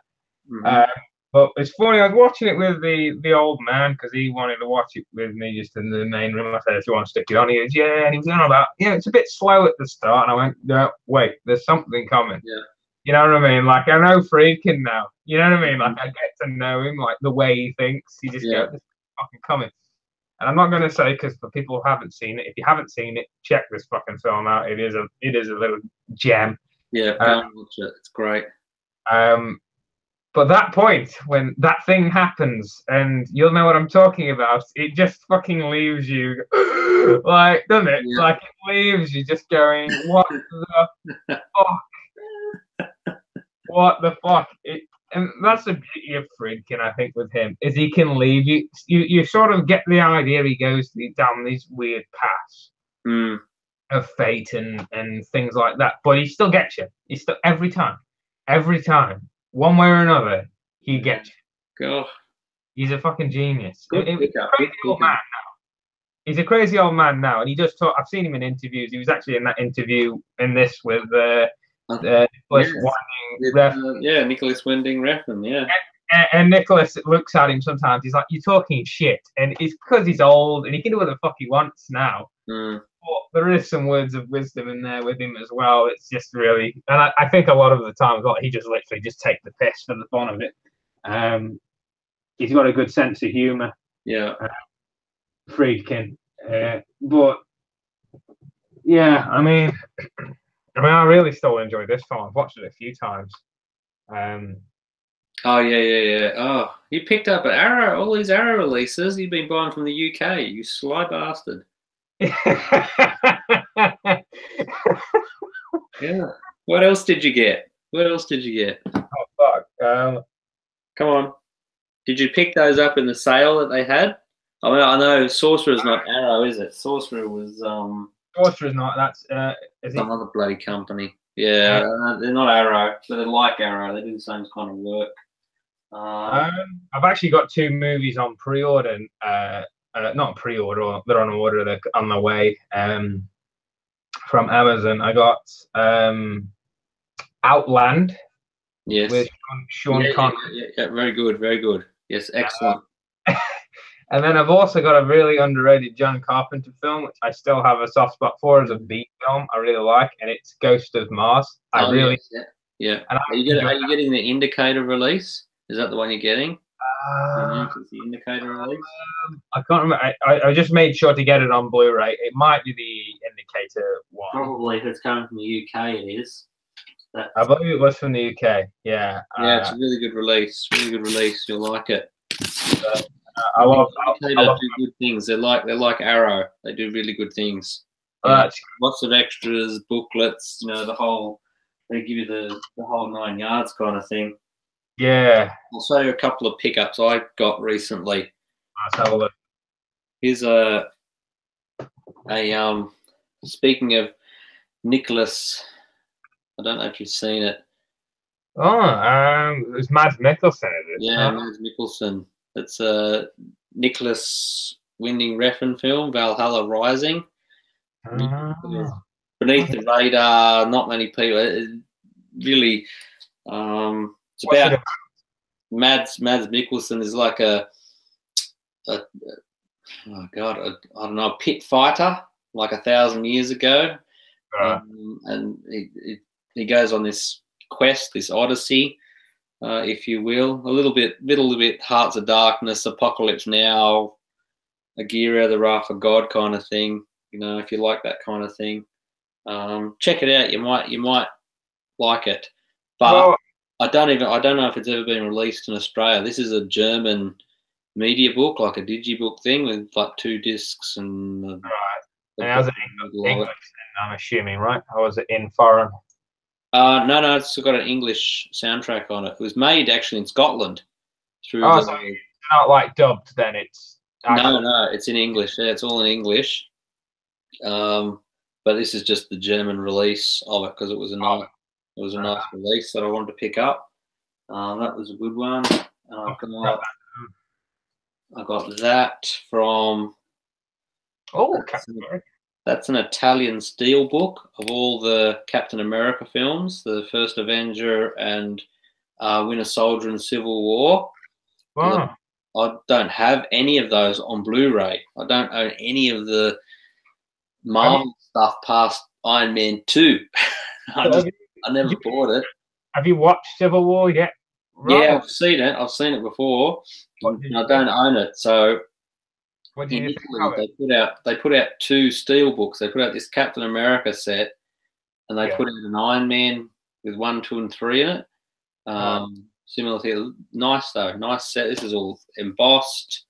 But it's funny, I was watching it with the old man because he wanted to watch it with me just in the main room. I said, if you want to stick it on, he goes, yeah. And he was on about, yeah, it's a bit slow at the start. And I went, no, wait, there's something coming. Yeah. You know what I mean? Like, I know Friedkin now. You know what I mean? Like, I get to know him, like, the way he thinks. You just go, this is fucking coming. And I'm not going to say, because for people who haven't seen it, if you haven't seen it, check this fucking film out. It is a little gem. Yeah, go and watch it. It's great. But that point, when that thing happens, and you'll know what I'm talking about, it just fucking leaves you, like, doesn't it? Yeah. Like, it leaves you just going, what the fuck? What the fuck? And that's the beauty of Friedkin, I think, with him, is he can leave you. You sort of get the idea he goes down these weird paths of fate and things like that, but he still gets you. He still, every time. One way or another, he gets you. Cool. He's a fucking genius. Good crazy old man now. He's a crazy old man now, and he does talk. I've seen him in interviews. He was actually in that interview in this with Nicholas Winding Refn. Nicholas Winding Refn. Yeah. And Nicholas looks at him sometimes. He's like, "You're talking shit," and it's because he's old and he can do what the fuck he wants now. But there is some words of wisdom in there with him as well. It's just really, and I think a lot of the time, he just literally just take the piss for the fun of it. He's got a good sense of humor. Yeah, Friedkin. But yeah, I mean, I really still enjoy this film. I've watched it a few times. Oh yeah. Oh, you picked up an Arrow, all these Arrow releases you've been buying from the UK. You sly bastard. Yeah. What else did you get? Oh fuck. Come on. Did you pick those up in the sale that they had? I mean, I know Sorcerer's not Arrow, is it? Sorcerer was Sorcerer's not. That's is some other bloody company. Yeah, they're not Arrow, but they're like Arrow. They do the same kind of work. I've actually got 2 movies on pre-order. Not pre-order, they're on order, they're on the way from Amazon. I got Outland, yes, with Sean Connery. Yeah, very good. Yes, excellent. And then I've also got a really underrated John Carpenter film, which I still have a soft spot for as a B film. I really like, and it's Ghost of Mars. Yeah. And are you getting the Indicator release? Is that the one you're getting? It's the Indicator release. I can't remember. I just made sure to get it on Blu-ray. It might be the Indicator one. Probably, if it's coming from the UK, it is. I believe it was from the UK. Yeah. Yeah, it's a really good release. You'll like it. I love do good things. They're like Arrow. They do really good things. Lots of extras, booklets. They give you the whole 9 yards kind of thing. Yeah. I'll show you a couple of pickups I got recently. Let's have a look. Here's speaking of Nicholas, I don't know if you've seen it. It was Mads Mikkelsen. Mads Mikkelsen. It's a Nicholas Winding Refn film, Valhalla Rising. Beneath the radar, not many people. Really, it's about Mads Mikkelsen is like a pit fighter, like 1,000 years ago, and he goes on this quest, this odyssey, if you will, a little bit Hearts of Darkness, Apocalypse Now, Agira, the Wrath of God kind of thing. If you like that kind of thing, check it out. You might like it, but I don't know if it's ever been released in Australia. This is a German media book, like a digibook thing with like 2 discs and. Right. And how's it English? I'm assuming, right? Or was it in foreign? No, no, it's got an English soundtrack on it. It was made actually in Scotland through Oh, the. so it's not like dubbed then. It's No, actually. no, it's in English. Yeah, it's all in English. But this is just the German release of it because it was a nice release that I wanted to pick up. That was a good one. I got that from. Oh, that's an Italian steelbook of all the Captain America films, the First Avenger and Winter Soldier and Civil War. wow. I don't have any of those on Blu-ray. I don't own any of the Marvel stuff past Iron Man 2. I never bought it. Have you watched Civil War yet? Yeah, I've seen it. I've seen it before. I don't own it. So what did you think of it? they put out 2 steel books. They put out this Captain America set, and they put out an Iron Man with 1, 2, and 3 in it. Similar to nice though, nice set. This is all embossed.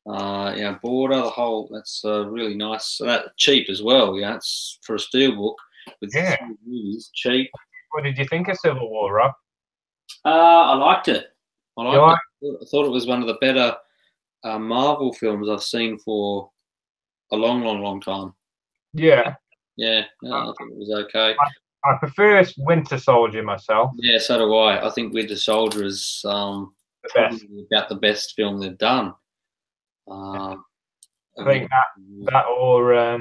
Border, the whole. That's really nice. So that cheap as well. Yeah, it's for a steel book with 3 movies, cheap. What did you think of Civil War, Rob? I liked it. I thought it was one of the better Marvel films I've seen for a long time. Yeah. Yeah, I thought it was okay. I prefer Winter Soldier myself. Yeah, so do I. I think Winter Soldier is probably about the best film they've done. I think that or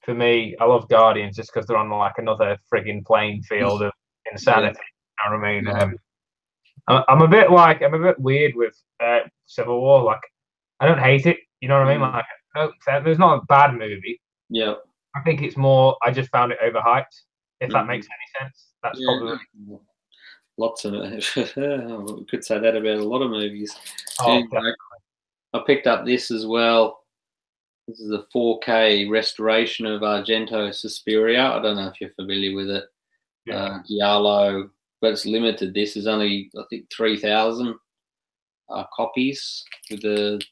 for me, I love Guardians just because they're on like another frigging playing field of insanity. You know what I mean? Yeah. I'm a bit weird with Civil War. Like, I don't hate it. You know what I mean? Like, there's not a bad movie. Yeah. I think it's more. I just found it overhyped. If that makes any sense, that's probably lots of it. We could say that about a lot of movies. Oh, I picked up this as well. This is a 4K restoration of Argento Suspiria. I don't know if you're familiar with it. Giallo, but it's limited. This is only, I think, 3,000 copies with the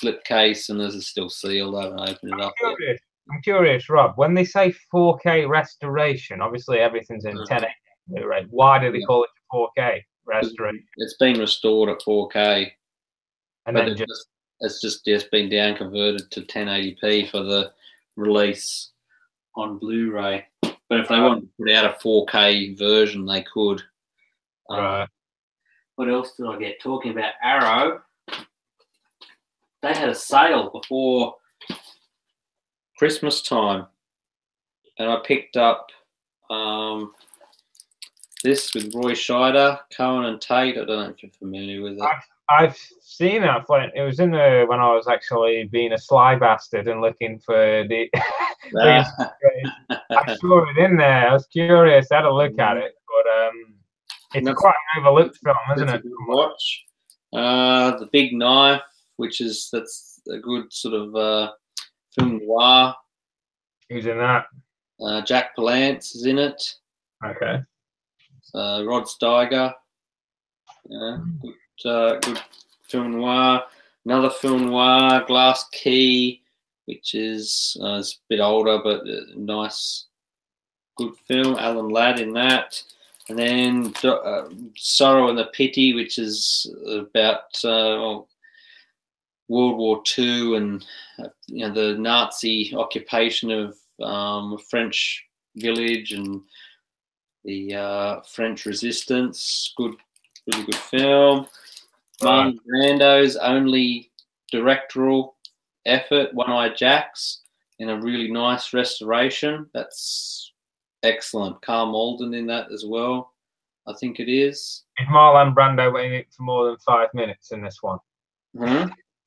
slipcase, and this is still sealed. I haven't opened it up yet. I'm curious, Rob. When they say 4K restoration, obviously everything's in 1080, right? Why do they call it 4K restoration? It's been restored at 4K, and but then it's just been down converted to 1080p for the release on Blu-ray. But if they wanted to put out a 4K version, they could. Right. What else did I get? Talking about Arrow, they had a sale before Christmas time, and I picked up this with Roy Scheider, Cohen and Tate. I don't know if you're familiar with it. I've seen that. It was in the when I was actually being a sly bastard and looking for the. I saw it in there. I was curious. I had a look at it, but it's quite an overlooked film, isn't it? Watch The Big Knife, that's a good sort of film noir. Who's in that? Jack Palance is in it. Okay. Rod Steiger. Good film noir. Another film noir, Glass Key, which is it's a bit older but nice, good film. Alan Ladd in that. And then Sorrow and the Pity, which is about World War II and the Nazi occupation of a French village and the French resistance. Really good film. Marlon Brando's only directorial effort, One-Eyed Jacks, in a really nice restoration. That's excellent. Carl Malden in that as well, I think it is. Is Marlon Brando in it for more than 5 minutes in this one?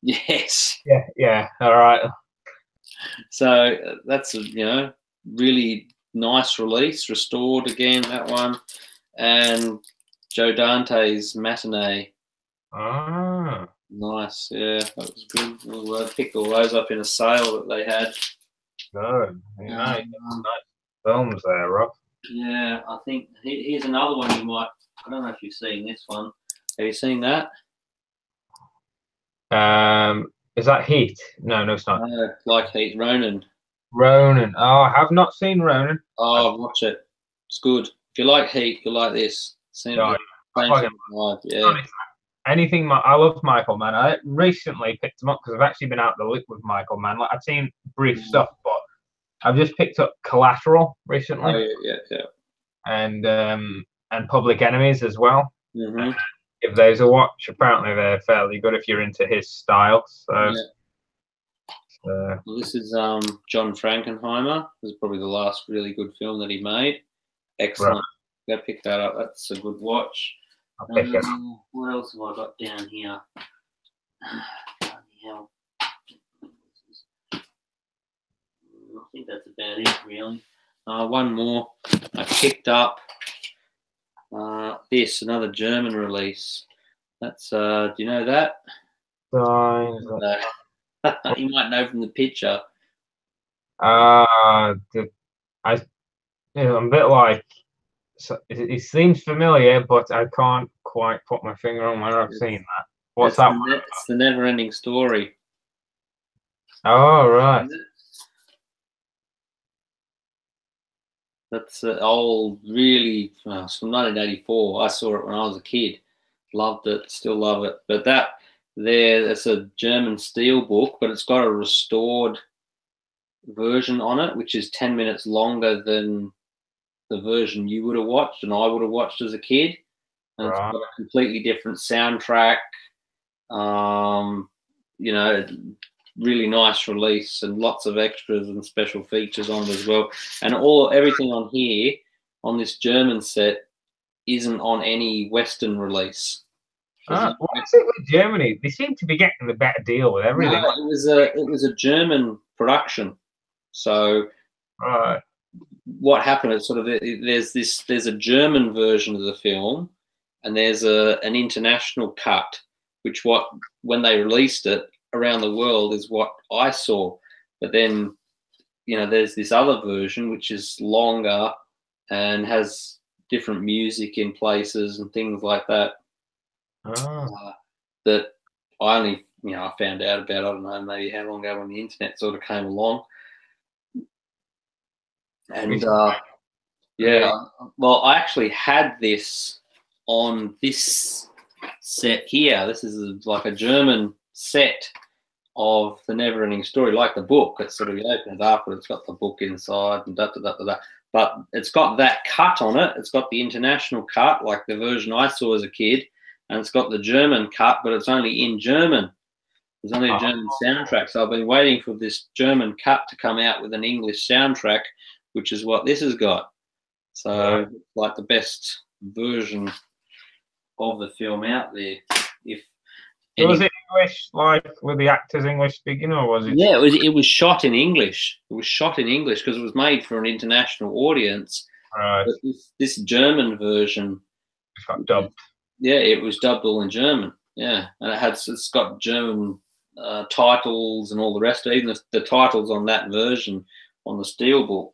Yes. Yeah. All right. So that's a really nice release, restored again, that one, and Joe Dante's Matinee. Nice. Yeah, that was good. I picked all those up in a sale that they had. Good. Nice films there, Rob. Yeah, I think here's another one you might. I don't know if you've seen this one. Have you seen that? Is that Heat? No, it's not. Like Heat, Ronin. Ronin. Oh, I have not seen Ronin. Oh, watch it. It's good. If you like Heat, you like this. Same, Yeah, same sort of vibe, yeah. Anything, I love Michael Mann. I recently picked him up because I've actually been out the loop with Michael Mann. Like, I've seen brief stuff, but I've just picked up Collateral recently. Oh, yeah. And Public Enemies as well. Mm-hmm. Give those a watch. Apparently, they're fairly good if you're into his style. So, well, this is John Frankenheimer. This is probably the last really good film that he made. Excellent. Right. Go pick that up. That's a good watch. What else have I got down here? Hell. I think that's about it, really. One more. I picked up this, another German release. That's do you know that? You might know from the picture. I'm a bit like, it seems familiar, but I can't quite put my finger on where I've seen that. What's that? It's the Never-Ending Story. Oh, right. That's old, really, it's from 1984. I saw it when I was a kid. Loved it, still love it. But that's a German steel book, but it's got a restored version on it, which is 10 minutes longer than the version you would have watched and I would have watched as a kid. And It's got a completely different soundtrack. You know, really nice release and lots of extras and special features on it as well. And everything on here, on this German set, isn't on any Western release. What is it with Germany? They seem to be getting the better deal with everything. No, it was a German production. So what happened is there's a German version of the film, and there's an international cut, which when they released it around the world is what I saw. But then, there's this other version which is longer and has different music in places and things like that. That I only, I found out about, I don't know, maybe how long ago when the internet sort of came along. And well, I actually had this on this set here. This is like a German set of the Never-Ending Story, like the book. It's sort of, you open it up and it's got the book inside and da. But it's got that cut on it. It's got the international cut, like the version I saw as a kid, and it's got the German cut, but it's only in German. There's only a German soundtrack. So I've been waiting for this German cut to come out with an English soundtrack, which is what this has got. So like the best version of the film out there. Was it English, like with the actors English speaking, or was it? Yeah, it was shot in English. It was shot in English because it was made for an international audience. Right. But this German version, it got dubbed. Yeah, it was dubbed all in German. Yeah, and it's got German titles and all the rest of it. Even the titles on that version on the Steelbook,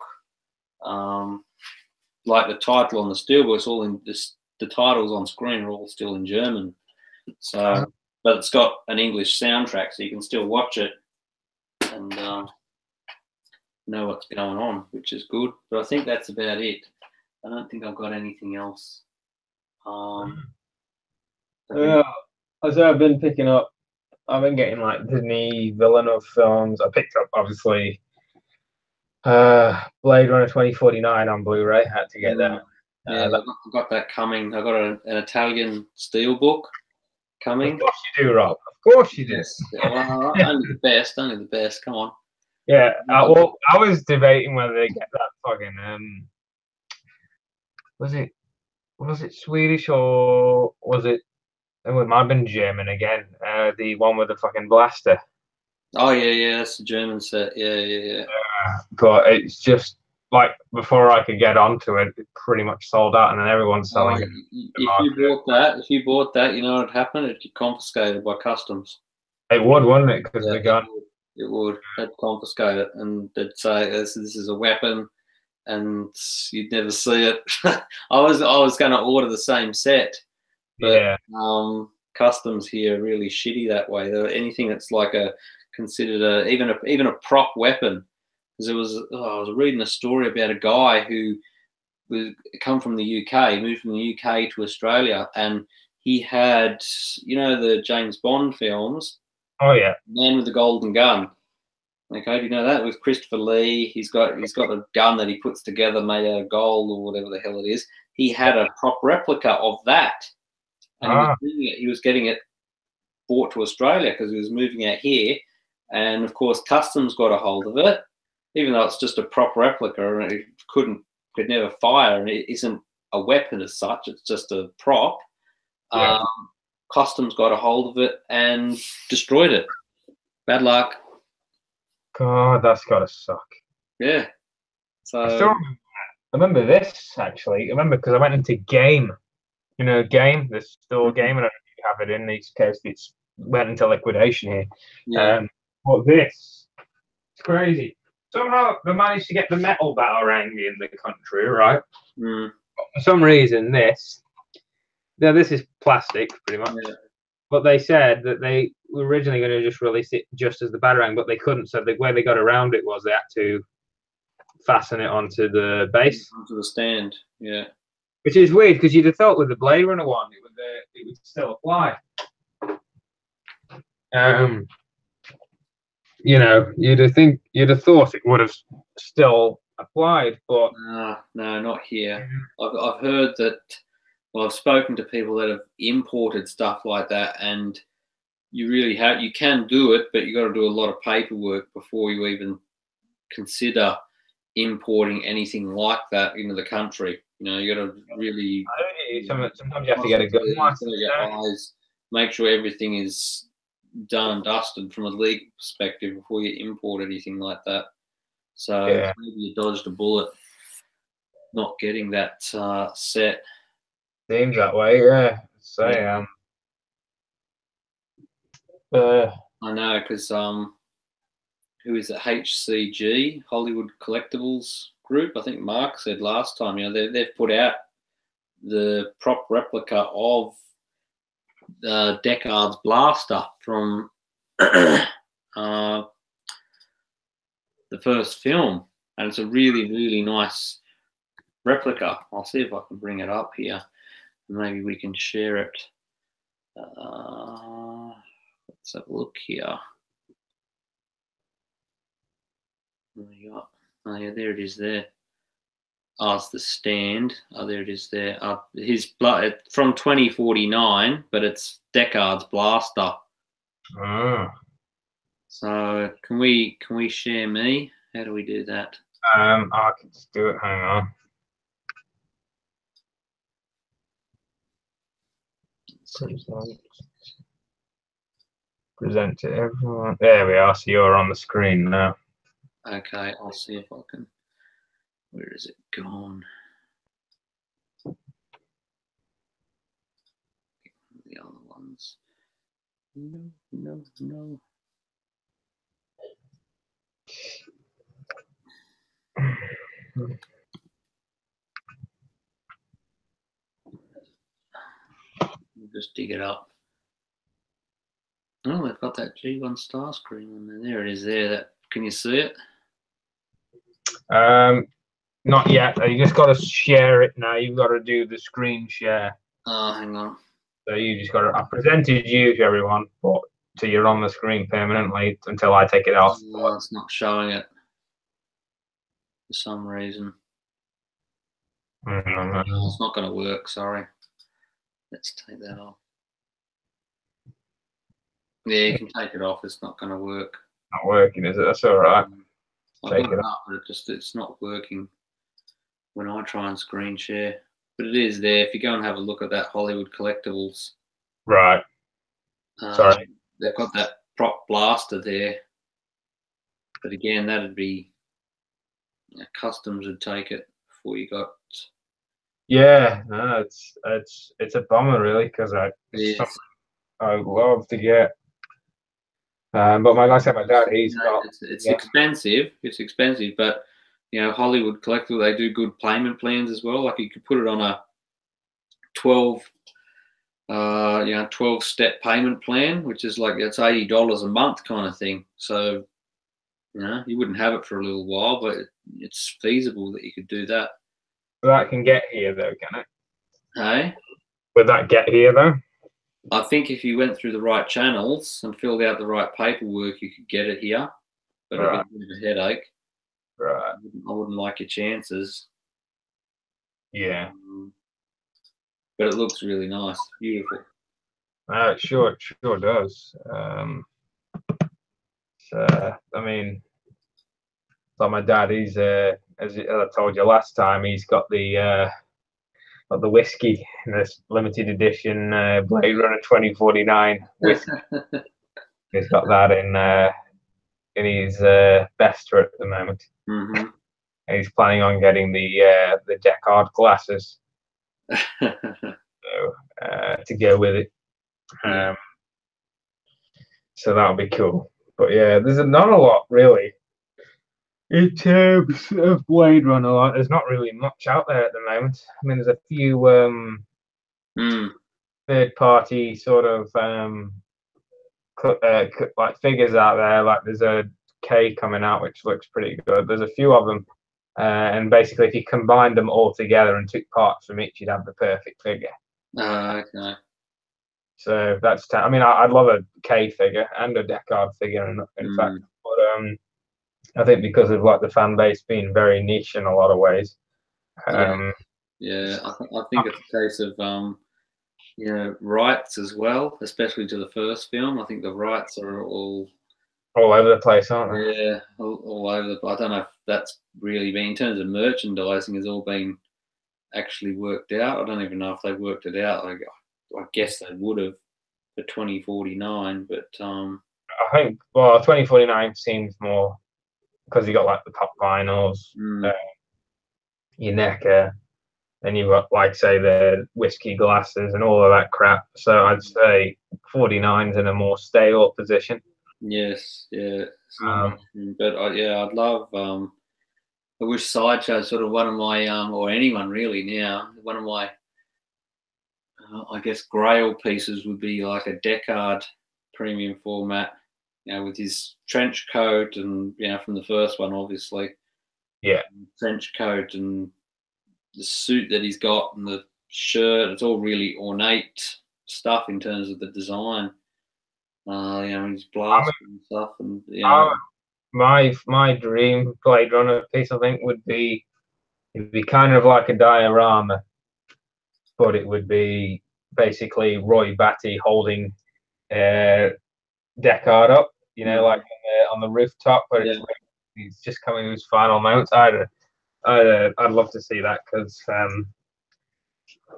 like the title on the Steelbook, it's all in this. The titles on screen are all still in German. So, but it's got an English soundtrack, so you can still watch it and know what's going on, which is good. But I think that's about it. I don't think I've got anything else. As I've been picking up, I've been getting like Disney Villeneuve films. I picked up obviously Blade Runner 2049 on Blu-ray. I had to get that. Yeah, I've got that coming. I've got an Italian Steelbook coming. Of course you do, Rob. Of course you do. Yes. Well, only the best. Only the best. Come on. Yeah. Well, I was debating whether they get that fucking was it Swedish or was it? Oh, it might have been German again. The one with the fucking blaster. Oh yeah, that's the German set. Yeah. But it's just like before I could get onto it, it pretty much sold out, and then everyone's selling it. If you bought that, you know what would happen? It'd get confiscated by customs. It would, wouldn't it? Because the gun. It would. They'd confiscate it, and they'd say this is a weapon, and you'd never see it. I was going to order the same set, but customs here are really shitty that way. Anything that's like considered even a prop weapon. Because I was reading a story about a guy who come from the UK, moved from the UK to Australia, and he had, you know, the James Bond films. Oh yeah. Man with the Golden Gun. Okay, do you know that with Christopher Lee? He's got a gun that he puts together made out of gold or whatever the hell it is. He had a prop replica of that, and he was getting it brought to Australia because he was moving out here, and of course customs got a hold of it, even though it's just a prop replica and it could never fire and it isn't a weapon as such. It's just a prop. Yeah. Customs got a hold of it and destroyed it. Bad luck. God, that's gotta suck. Yeah. So I remember this actually. I remember because I went into Game, you know, Game, the store Game, and I don't know if you have it in these cases. It's went into liquidation here. yeah. But this, it's crazy. Somehow they managed to get the metal batarang in the country, right? Mm. For some reason, this is plastic, pretty much. Yeah. But they said that they were originally going to just release it just as the batarang, but they couldn't. So the way they got around it was they had to fasten it onto the base, Onto the stand. Yeah. which is weird because you'd have thought with the Blade Runner one, it would still apply. You know, you'd have thought it would have still applied, but no, not here. I've heard that. Well, I've spoken to people that have imported stuff like that, and you can do it, but you got to do a lot of paperwork before you even consider importing anything like that into the country. You know, you got to really. Sometimes you have to get a gun license. Make sure everything is done and dusted from a legal perspective before you import anything like that. So maybe you dodged a bullet not getting that set. Seems that way, yeah. I know, because who is it? HCG, Hollywood Collectables Group. I think Mark said last time. You know, they've put out the prop replica of Deckard's blaster from the first film, and it's a really, really nice replica. I'll see if I can bring it up here. Maybe we can share it. Let's have a look here. Oh yeah, there it is there. Oh, it's the stand. Oh, there it is there. His from 2049, but it's Deckard's blaster. So can we share me? How do we do that? I can just do it. Hang on. Present to everyone. There we are. So you're on the screen now. Okay, I'll see if I can. Where is it gone? The other ones. No. We'll just dig it up. Oh, they've got that G1 star screen on there. There it is there. Can you see it? Not yet. You just got to share it now. You've got to do the screen share. Oh, hang on. So you just got to. I presented you to everyone, but so you're on the screen permanently until I take it off. Oh, it's not showing it for some reason. No, it's not going to work. Sorry. Let's take that off. Yeah, you can take it off. It's not going to work. Not working, is it? That's all right. I've got it up, but it's not working when I try and screen share. But it is there. If you go and have a look at that Hollywood Collectables. Right. Sorry. They've got that prop blaster there. But again, that'd be customs would take it before you got. Yeah, no, it's a bummer really because I love to get. But like I said, my dad, it's expensive. It's expensive, but you know, Hollywood Collectible, they do good payment plans as well. Like you could put it on a 12 step payment plan, which is like it's $80 a month kind of thing. So you know, you wouldn't have it for a little while, but it's feasible that you could do that. that can get here though, can it? Hey, Would that get here though? I think if you went through the right channels and filled out the right paperwork, you could get it here, but it'd be a bit of a headache. Right. I wouldn't like your chances. Yeah. But it looks really nice, beautiful. It sure does. I mean, like my dad, he's as I told you last time, he's got the whiskey in this limited edition Blade Runner 2049 whiskey. He's got that in his Bester at the moment. Mm-hmm. And he's planning on getting the Deckard glasses to go with it. So that'll be cool. But yeah, there's not a lot really in terms of Blade Runner. There's not really much out there at the moment. I mean, there's a few third-party sort of like figures out there. Like there's a K coming out, which looks pretty good. There's a few of them, and basically, if you combined them all together and took parts from each, you'd have the perfect figure. Okay. So that's. I mean, I'd love a K figure and a Deckard figure, in fact. But I think because of like the fan base being very niche in a lot of ways. I think it's a case of rights as well, especially to the first film. I think the rights are all over the place, aren't they? Yeah, all over the place. I don't know if that's really been, in terms of merchandising, has all been actually worked out. I don't even know if they worked it out. I guess they would have for 2049, but I think 2049 seems more because you got like the top vinyls, your NECA, and you've got like say the whiskey glasses and all of that crap. So I'd say 49's in a more stable position. Yes, yeah, but I'd love. I wish Sideshow's sort of one of my or anyone really now, one of my I guess Grail pieces would be like a Deckard premium format, with his trench coat and from the first one, obviously. Yeah. Trench coat and the suit that he's got and the shirt. It's all really ornate stuff in terms of the design. His blaster and stuff, and my dream Blade Runner piece, I think, would be kind of like a diorama, but it would be basically Roy Batty holding Deckard up, like on the rooftop, but he's just coming to his final moments. I'd love to see that because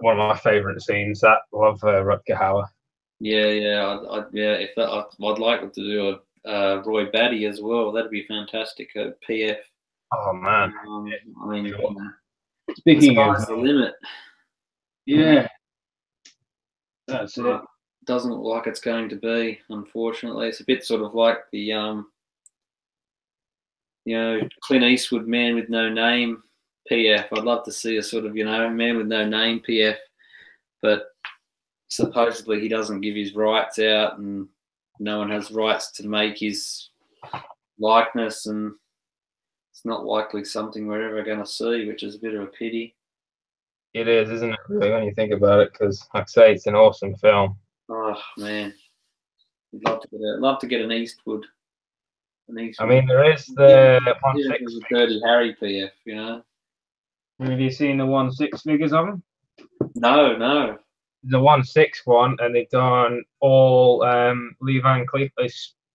one of my favourite scenes. That love Rutger Hauer. I'd like to do a Roy Batty as well. That'd be fantastic. A PF. Oh man! I mean, speaking of the limit. Yeah, that's it. Doesn't look like it's going to be. Unfortunately, it's a bit sort of like the Clint Eastwood Man with No Name PF. I'd love to see a sort of Man with No Name PF, but supposedly he doesn't give his rights out, and no one has rights to make his likeness, and it's not likely something we're ever going to see, which is a bit of a pity. It is, isn't it, really, when you think about it? Because, like I say, it's an awesome film. Oh man, I'd love to get an Eastwood. I mean, there is the 1/6 Dirty Harry PF. Have you seen the 1/6 figures of him? No. The 1/6 one, and they've done all Lee Van Cleef.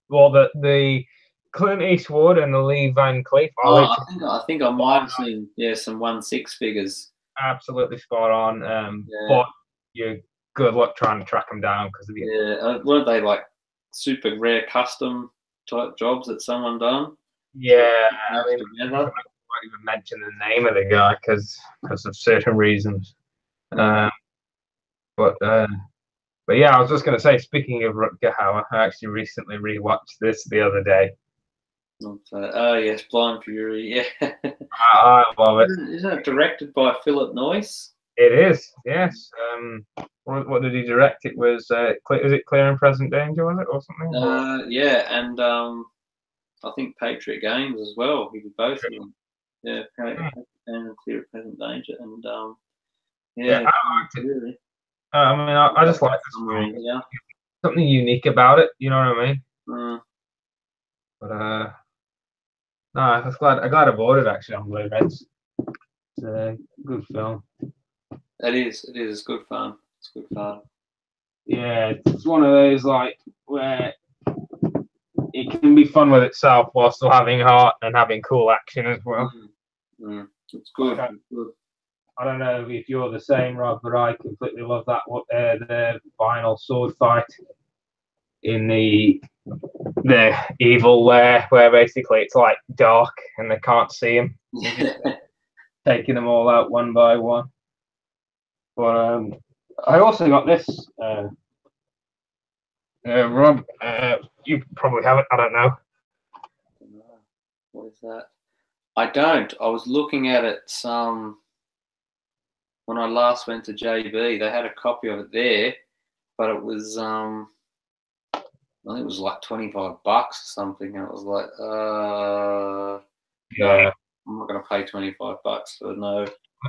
Well, the Clint Eastwood and the Lee Van Cleef. I think I might have seen some 1/6 figures. Absolutely spot on. But you're good luck trying to track them down because weren't they like super rare custom type jobs that someone done? Yeah, I mean, I won't even mention the name of the guy because of certain reasons. But yeah, I was just going to say, speaking of Rutger Hauer, I actually recently rewatched this the other day. Oh yes, Blind Fury. Yeah, I love it. Isn't it directed by Philip Noyce? It is. Yes. What did he direct? It was. Is it Clear and Present Danger? Was it or something? Yeah, and I think Patriot Games as well. He did both of them. Yeah, and fear of present danger, and Yeah, yeah, I liked it. really. I mean, I just like this Summary, film. yeah. Something unique about it. You know what I mean? Mm. But no, I'm glad I bought it actually on Blu-ray. It's a good film. It is. It is. It's good fun. It's good fun. Yeah, it's one of those like where it can be fun with itself while still having heart and having cool action as well. It's good. Like, It's good. I don't know if you're the same, Rob, but I completely love that the final sword fight in the evil lair, where basically it's like dark and they can't see him, taking them all out one by one. But I also got this, Rob. You probably have it. I don't know. What is that? I don't. I was looking at it when I last went to JB. They had a copy of it there, but it was I think it was like $25 or something. And it was like, Yeah, no, I'm not going to pay $25 for no.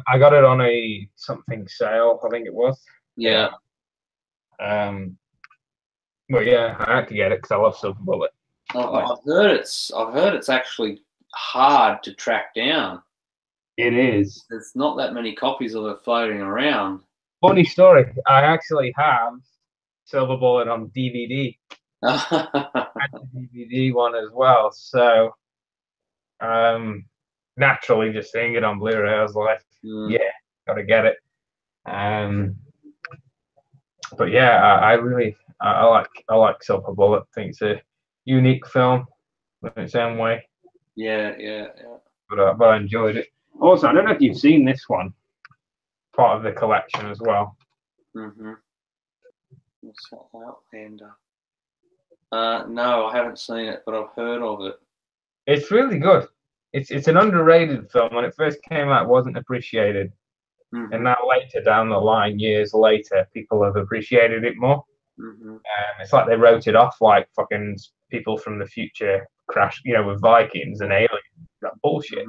I got it on a something sale. I think it was. Yeah. But yeah, I had to get it because I love Silver Bullet. I've heard it's actually hard to track down. It is. There's not that many copies of it floating around. Funny story. I actually have Silver Bullet on DVD. I had the DVD one as well. So, naturally, just seeing it on Blu-ray, I was like, yeah, gotta get it. But yeah, I like Silver Bullet. I think it's a unique film in its own way. Yeah. But I enjoyed it. Also, I don't know if you've seen this one, part of the collection as well. What's that, Outlander? No, I haven't seen it, but I've heard of it. It's really good. It's an underrated film. When it first came out, it wasn't appreciated. And now later down the line, years later, people have appreciated it more. It's like they wrote it off like fucking people from the future crashed, with Vikings and aliens. That bullshit.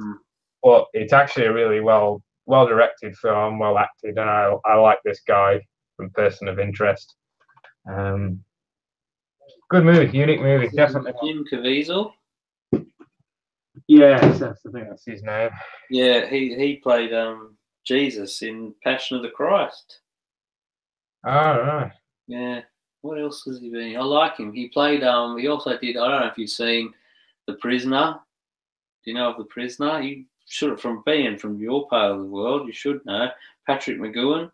But it's actually a really well directed film, well acted, and I like this guy from Person of Interest. Good movie, unique movie, definitely. Jim Caviezel. Yeah, I think that's his name. Yeah, he played Jesus in Passion of the Christ. Oh, right. Yeah. What else has he been? I like him. He played. He also did. I don't know if you've seen The Prisoner. Do you know of The Prisoner? You should, from being from your part of the world, you should know Patrick McGowan.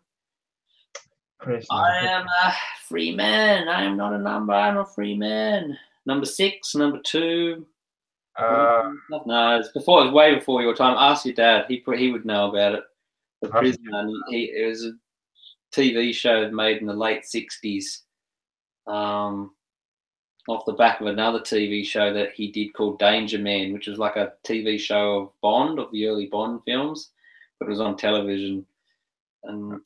I am a free man. I am not a number. I'm a free man. Number 6, number 2. No, it's way before your time. Ask your dad. He would know about it. The Prisoner. It was a TV show made in the late 60s, off the back of another TV show that he did called Danger Man, which was like a TV show of Bond, of the early Bond films, but it was on television. And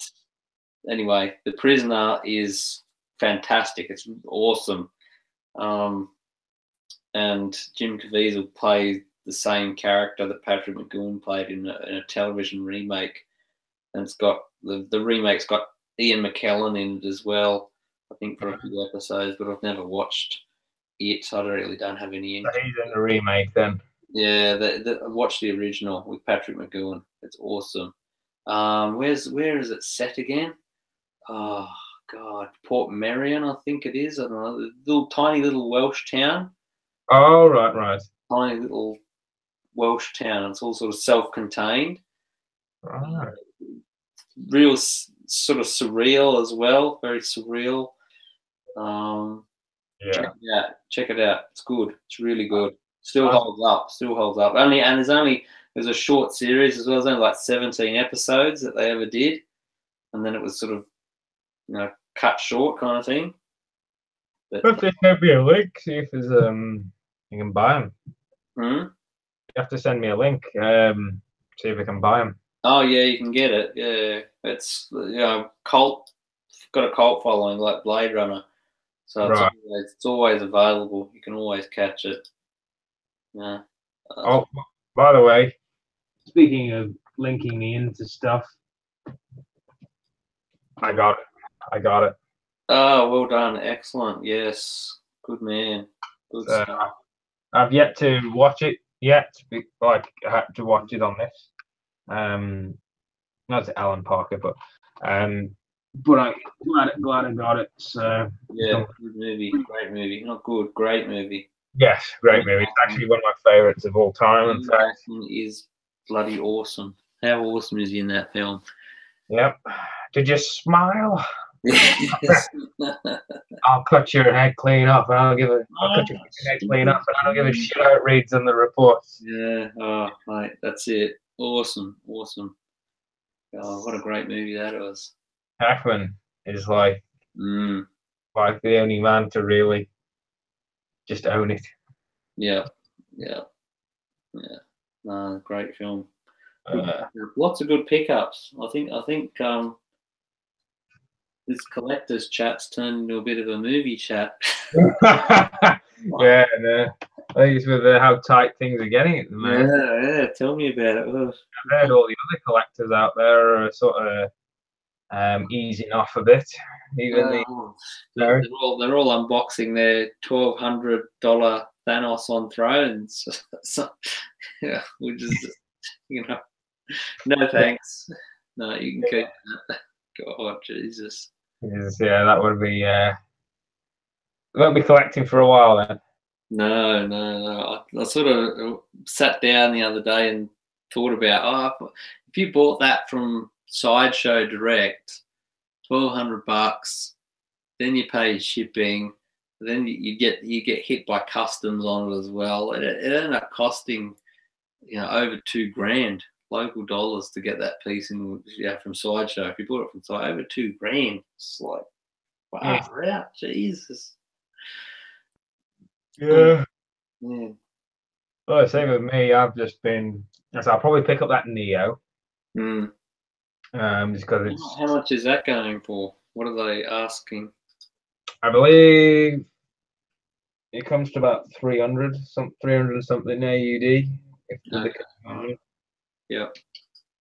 anyway, The Prisoner is fantastic. It's awesome. And Jim Caviezel plays the same character that Patrick McGowan played in a television remake. And it's got the remake's got Ian McKellen in it as well, I think, for a few episodes, but I've never watched it, so I really don't have any interest. So he's in the remake then? Yeah, I watched the original with Patrick McGowan. It's awesome. Where is it set again? Oh God, Port Merion, I think it is. I don't know, tiny little Welsh town. Oh, right. Tiny little Welsh town. It's all sort of self-contained. Right. Real sort of surreal as well. Very surreal. Yeah. Check it out. It's good. It's really good. Still holds up. There's a short series as well. There's only like 17 episodes that they ever did, and then it was sort of, cut short kind of thing. But if there could be a link, see if there's you can buy them. You have to send me a link. See if I can buy them. Oh yeah, you can get it. Yeah, it's cult. Got a cult following like Blade Runner, so it's always available. You can always catch it. Yeah. Oh, by the way, speaking of linking me into stuff. I got it. Oh, well done. Excellent. Yes. Good man. Good stuff. I've yet to watch it yet. Like, I had to watch it on this. Not Alan Parker, but I'm glad I got it. So yeah, good movie. Great movie. Not good. Great movie. Yes, great movie. It's actually one of my favorites of all time. In fact, is bloody awesome. How awesome is he in that film? Yep. Did you smile? Yes. I'll cut your head clean off, and I'll cut your head clean off, and I don't give a shit how it reads on the reports. Yeah. Oh, mate, that's it. Awesome. Awesome. Oh, what a great movie that was. Hackman is like the only man to really just own it. Yeah. Great film. Lots of good pickups. I think this collector's chat's turned into a bit of a movie chat. Yeah, I think it's with how tight things are getting at the moment. Yeah. Tell me about it. I've heard all the other collectors out there are sort of easing off a bit. Even they're all unboxing their $1,200 Thanos on Thrones. So, yeah, which is no thanks. No, you can keep that. God, Jesus. Yeah, that would be. Won't be collecting for a while then. No. I sort of sat down the other day and thought about, if you bought that from Sideshow Direct, $1,200, then you pay shipping, then you get hit by customs on it as well. It ended up costing, over $2,000 local dollars to get that piece in, from Sideshow. If you bought it from Sideshow, over $2,000. It's like, wow, yeah. Jesus. Yeah. Yeah. Well, same with me. I've just been. So I'll probably pick up that Neo. Mm. Just because it's. How much is that going for? What are they asking? I believe it comes to about 300 something AUD. Yeah.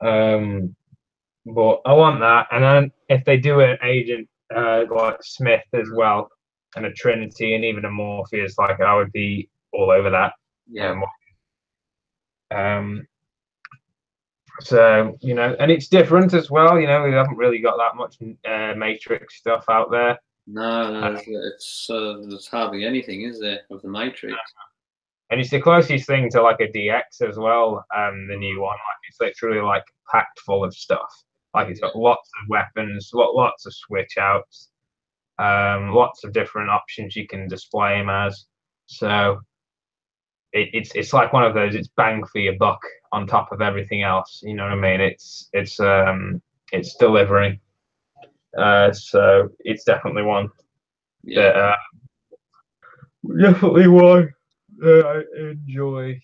But I want that, and then if they do an agent like Smith as well, and a Trinity, and even a Morpheus, like I would be all over that. Yeah. So and it's different as well. We haven't really got that much Matrix stuff out there. No, there's hardly anything, is there, of the Matrix? And it's the closest thing to like a DX as well. The new one, like it's literally like packed full of stuff. Like it's got lots of weapons, lots of switch outs, lots of different options you can display them as. So it's like one of those. It's bang for your buck on top of everything else. You know what I mean? It's delivering. So it's definitely one that definitely one that I enjoy.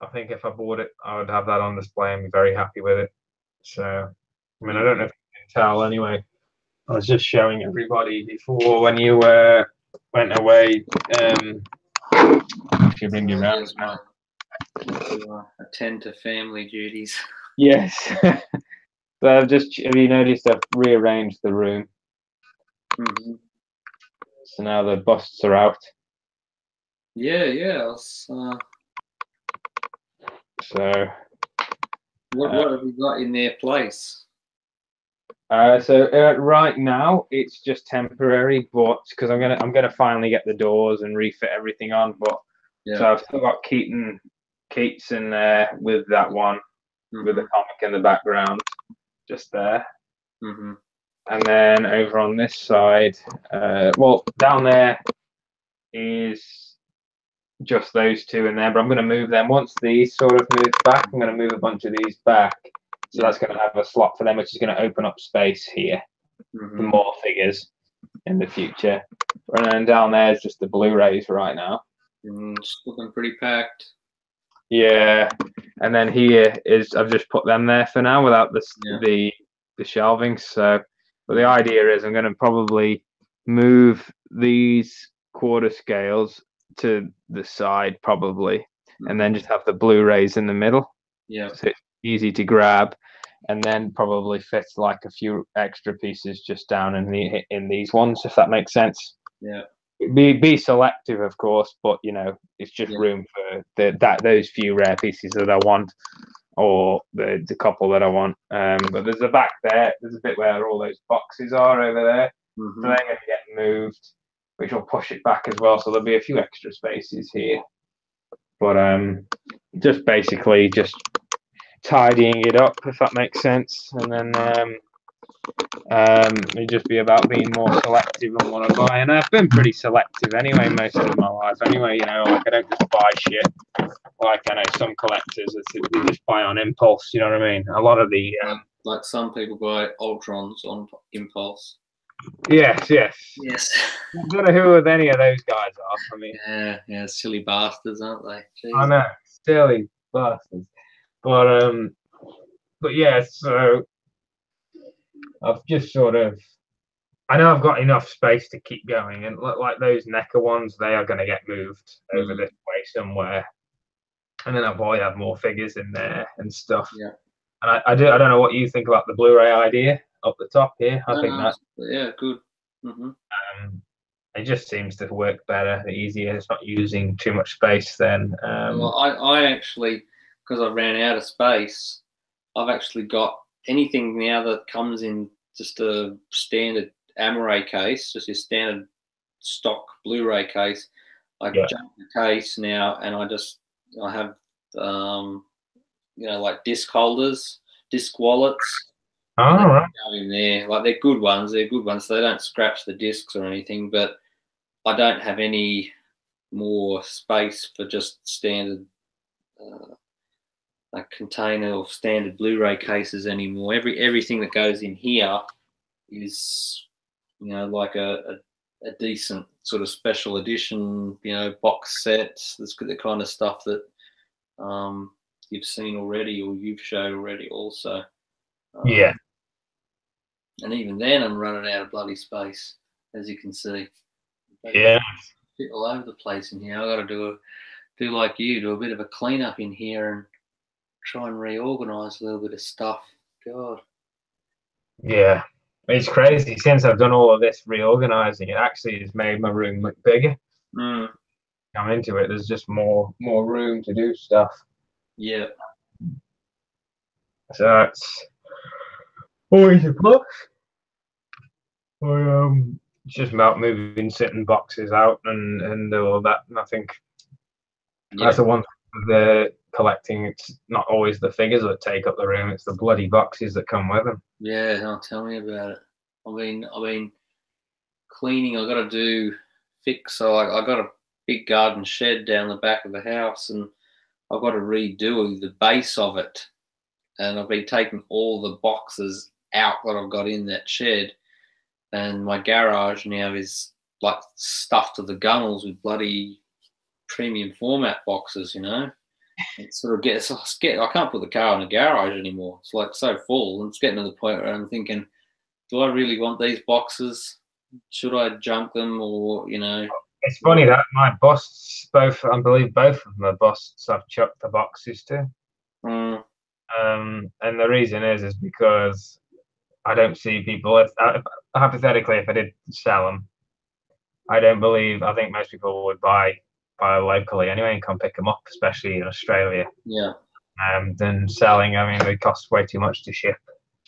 I think if I bought it, I would have that on display and be very happy with it. So, I mean, I don't know if you can tell anyway. I was just showing everybody before when you went away. If you bring your round, attend to family duties. Yes. So have you noticed I've rearranged the room? Mm-hmm. So now the busts are out. Yeah. So what have you got in their place? So right now it's just temporary, but because I'm gonna finally get the doors and refit everything on. But so I've still got Keats in there with that one with the comic in the background, just there. Mm-hmm. And then over on this side, down there is just those two in there. But I'm going to move them once these sort of move back. I'm going to move a bunch of these back. So that's going to have a slot for them, which is going to open up space here for more figures in the future. And then down there is just the Blu-rays right now. It's looking pretty packed. Yeah, and then here is I've just put them there for now without the shelving. So, but the idea is I'm going to probably move these quarter scales to the side probably, and then just have the Blu-rays in the middle. Yeah. So easy to grab, and then probably fit like a few extra pieces just down in these ones, if that makes sense. Yeah. Be selective, of course, but you know, it's just room for those few rare pieces that I want, or the couple that I want. But there's a back there. There's a bit where all those boxes are over there, so they're going to get moved, which will push it back as well. So there'll be a few extra spaces here. But just basically just tidying it up, if that makes sense, and then it'd just be about being more selective on what I buy. And I've been pretty selective anyway most of my life. Anyway, you know, like I don't just buy shit. Like I know some collectors they just buy on impulse. You know what I mean? A lot of the like some people buy Ultrons on impulse. Yes. I don't know who any of those guys are. I mean, yeah, silly bastards, aren't they? Jeez. I know, silly bastards. But yeah, so I've just sort of, I know I've got enough space to keep going, and like those NECA ones, they are going to get moved over this way somewhere, and then I'll probably have more figures in there and stuff. Yeah. And I don't know what you think about the Blu-ray idea up the top here. I think that good. It just seems to work better, easier. It's not using too much space then. Well, I actually, because I ran out of space, I've actually got anything now that comes in just a standard Amaray case, just your standard stock Blu-ray case. I jump the case now, and I have you know, like disc holders, disc wallets. Right. Go in there, like they're good ones. They're good ones. So they don't scratch the discs or anything. But I don't have any more space for just standard a container of standard Blu-ray cases anymore. Everything that goes in here is, you know, like a decent sort of special edition, you know, box set. That's the kind of stuff that you've seen already or you've showed already also. Yeah. And even then, I'm running out of bloody space, as you can see. Yeah. Fit all over the place in here. I got to do like you, do a bit of a clean up in here and try and reorganize a little bit of stuff. God. Yeah. It's crazy. Since I've done all of this reorganizing, it actually has made my room look bigger. I'm into it. There's just more room to do stuff. Yeah. So it's always a plus. It's just about moving certain boxes out and all that. And I think that's the one with the collecting. It's not always the figures that take up the room. It's the bloody boxes that come with them. Yeah, no, tell me about it. I mean, cleaning. I got to fix. So I got a big garden shed down the back of the house, and I've got to redo the base of it. And I've been taking all the boxes out that I've got in that shed, and my garage now is like stuffed to the gunnels with bloody premium format boxes. You know, it sort of gets I can't put the car in the garage anymore. It's like so full, and it's getting to the point where I'm thinking, do I really want these boxes? Should I junk them, or you know? It's funny that my busts, I believe both of my busts, I've chucked the boxes to. And the reason is because I don't see people. Hypothetically, if I did sell them, I think most people would buy locally anyway and come pick them up, especially in Australia. Yeah. Than selling. I mean, they cost way too much to ship.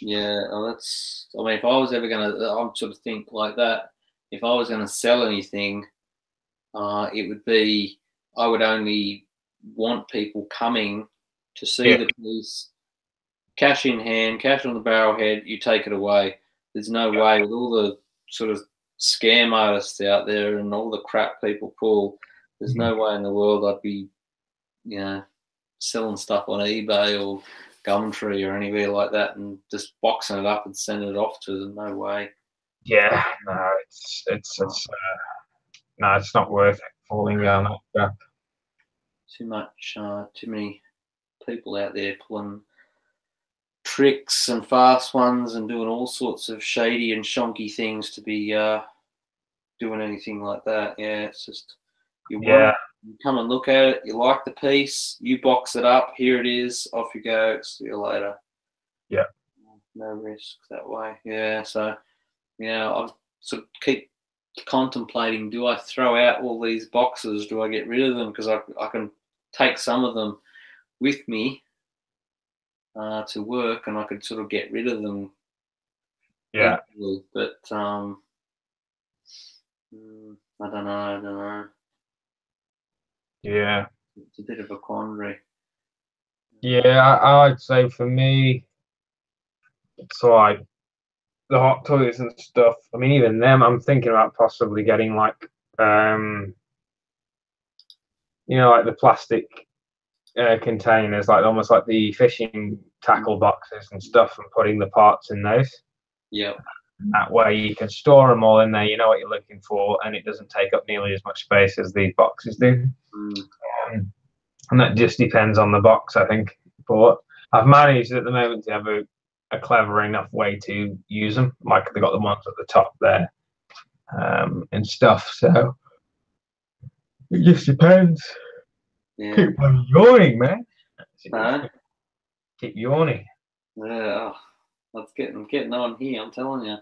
Yeah, well, that's. I mean, if I was ever gonna, I'm sort of think like that. If I was gonna sell anything, it would be I would only want people coming to see the piece, cash in hand, cash on the barrelhead. You take it away. There's no way with all the sort of scam artists out there and all the crap people pull. There's no way in the world I'd be, you know, selling stuff on eBay or Gumtree or anywhere like that and just boxing it up and sending it off to them. No way. Yeah, no, it's not worth it falling down that crap. Too much, too many people out there pulling tricks and fast ones and doing all sorts of shady and shonky things to be doing anything like that. Yeah, it's just you You come and look at it. You like the piece. You box it up. Here it is. Off you go. See you later. Yeah. No risk that way. Yeah. So, I sort of keep contemplating, do I throw out all these boxes? Do I get rid of them? Because I can take some of them with me to work, and I could sort of get rid of them. Yeah. Easily. But I don't know. Yeah. It's a bit of a quandary. Yeah, I'd say for me, it's like the hot toys and stuff. I mean, even them, I'm thinking about possibly getting like, like the plastic containers, like almost like the fishing tackle boxes and stuff, and putting the parts in those. Yeah. That way you can store them all in there. You know what you're looking for, and it doesn't take up nearly as much space as these boxes do. And that just depends on the box, I think. But I've managed at the moment to have a clever enough way to use them. Like they've got the ones at the top there and stuff. So it just depends. Yeah. Keep on yawning, man. Keep yawning. Yeah. That's getting on here, I'm telling you.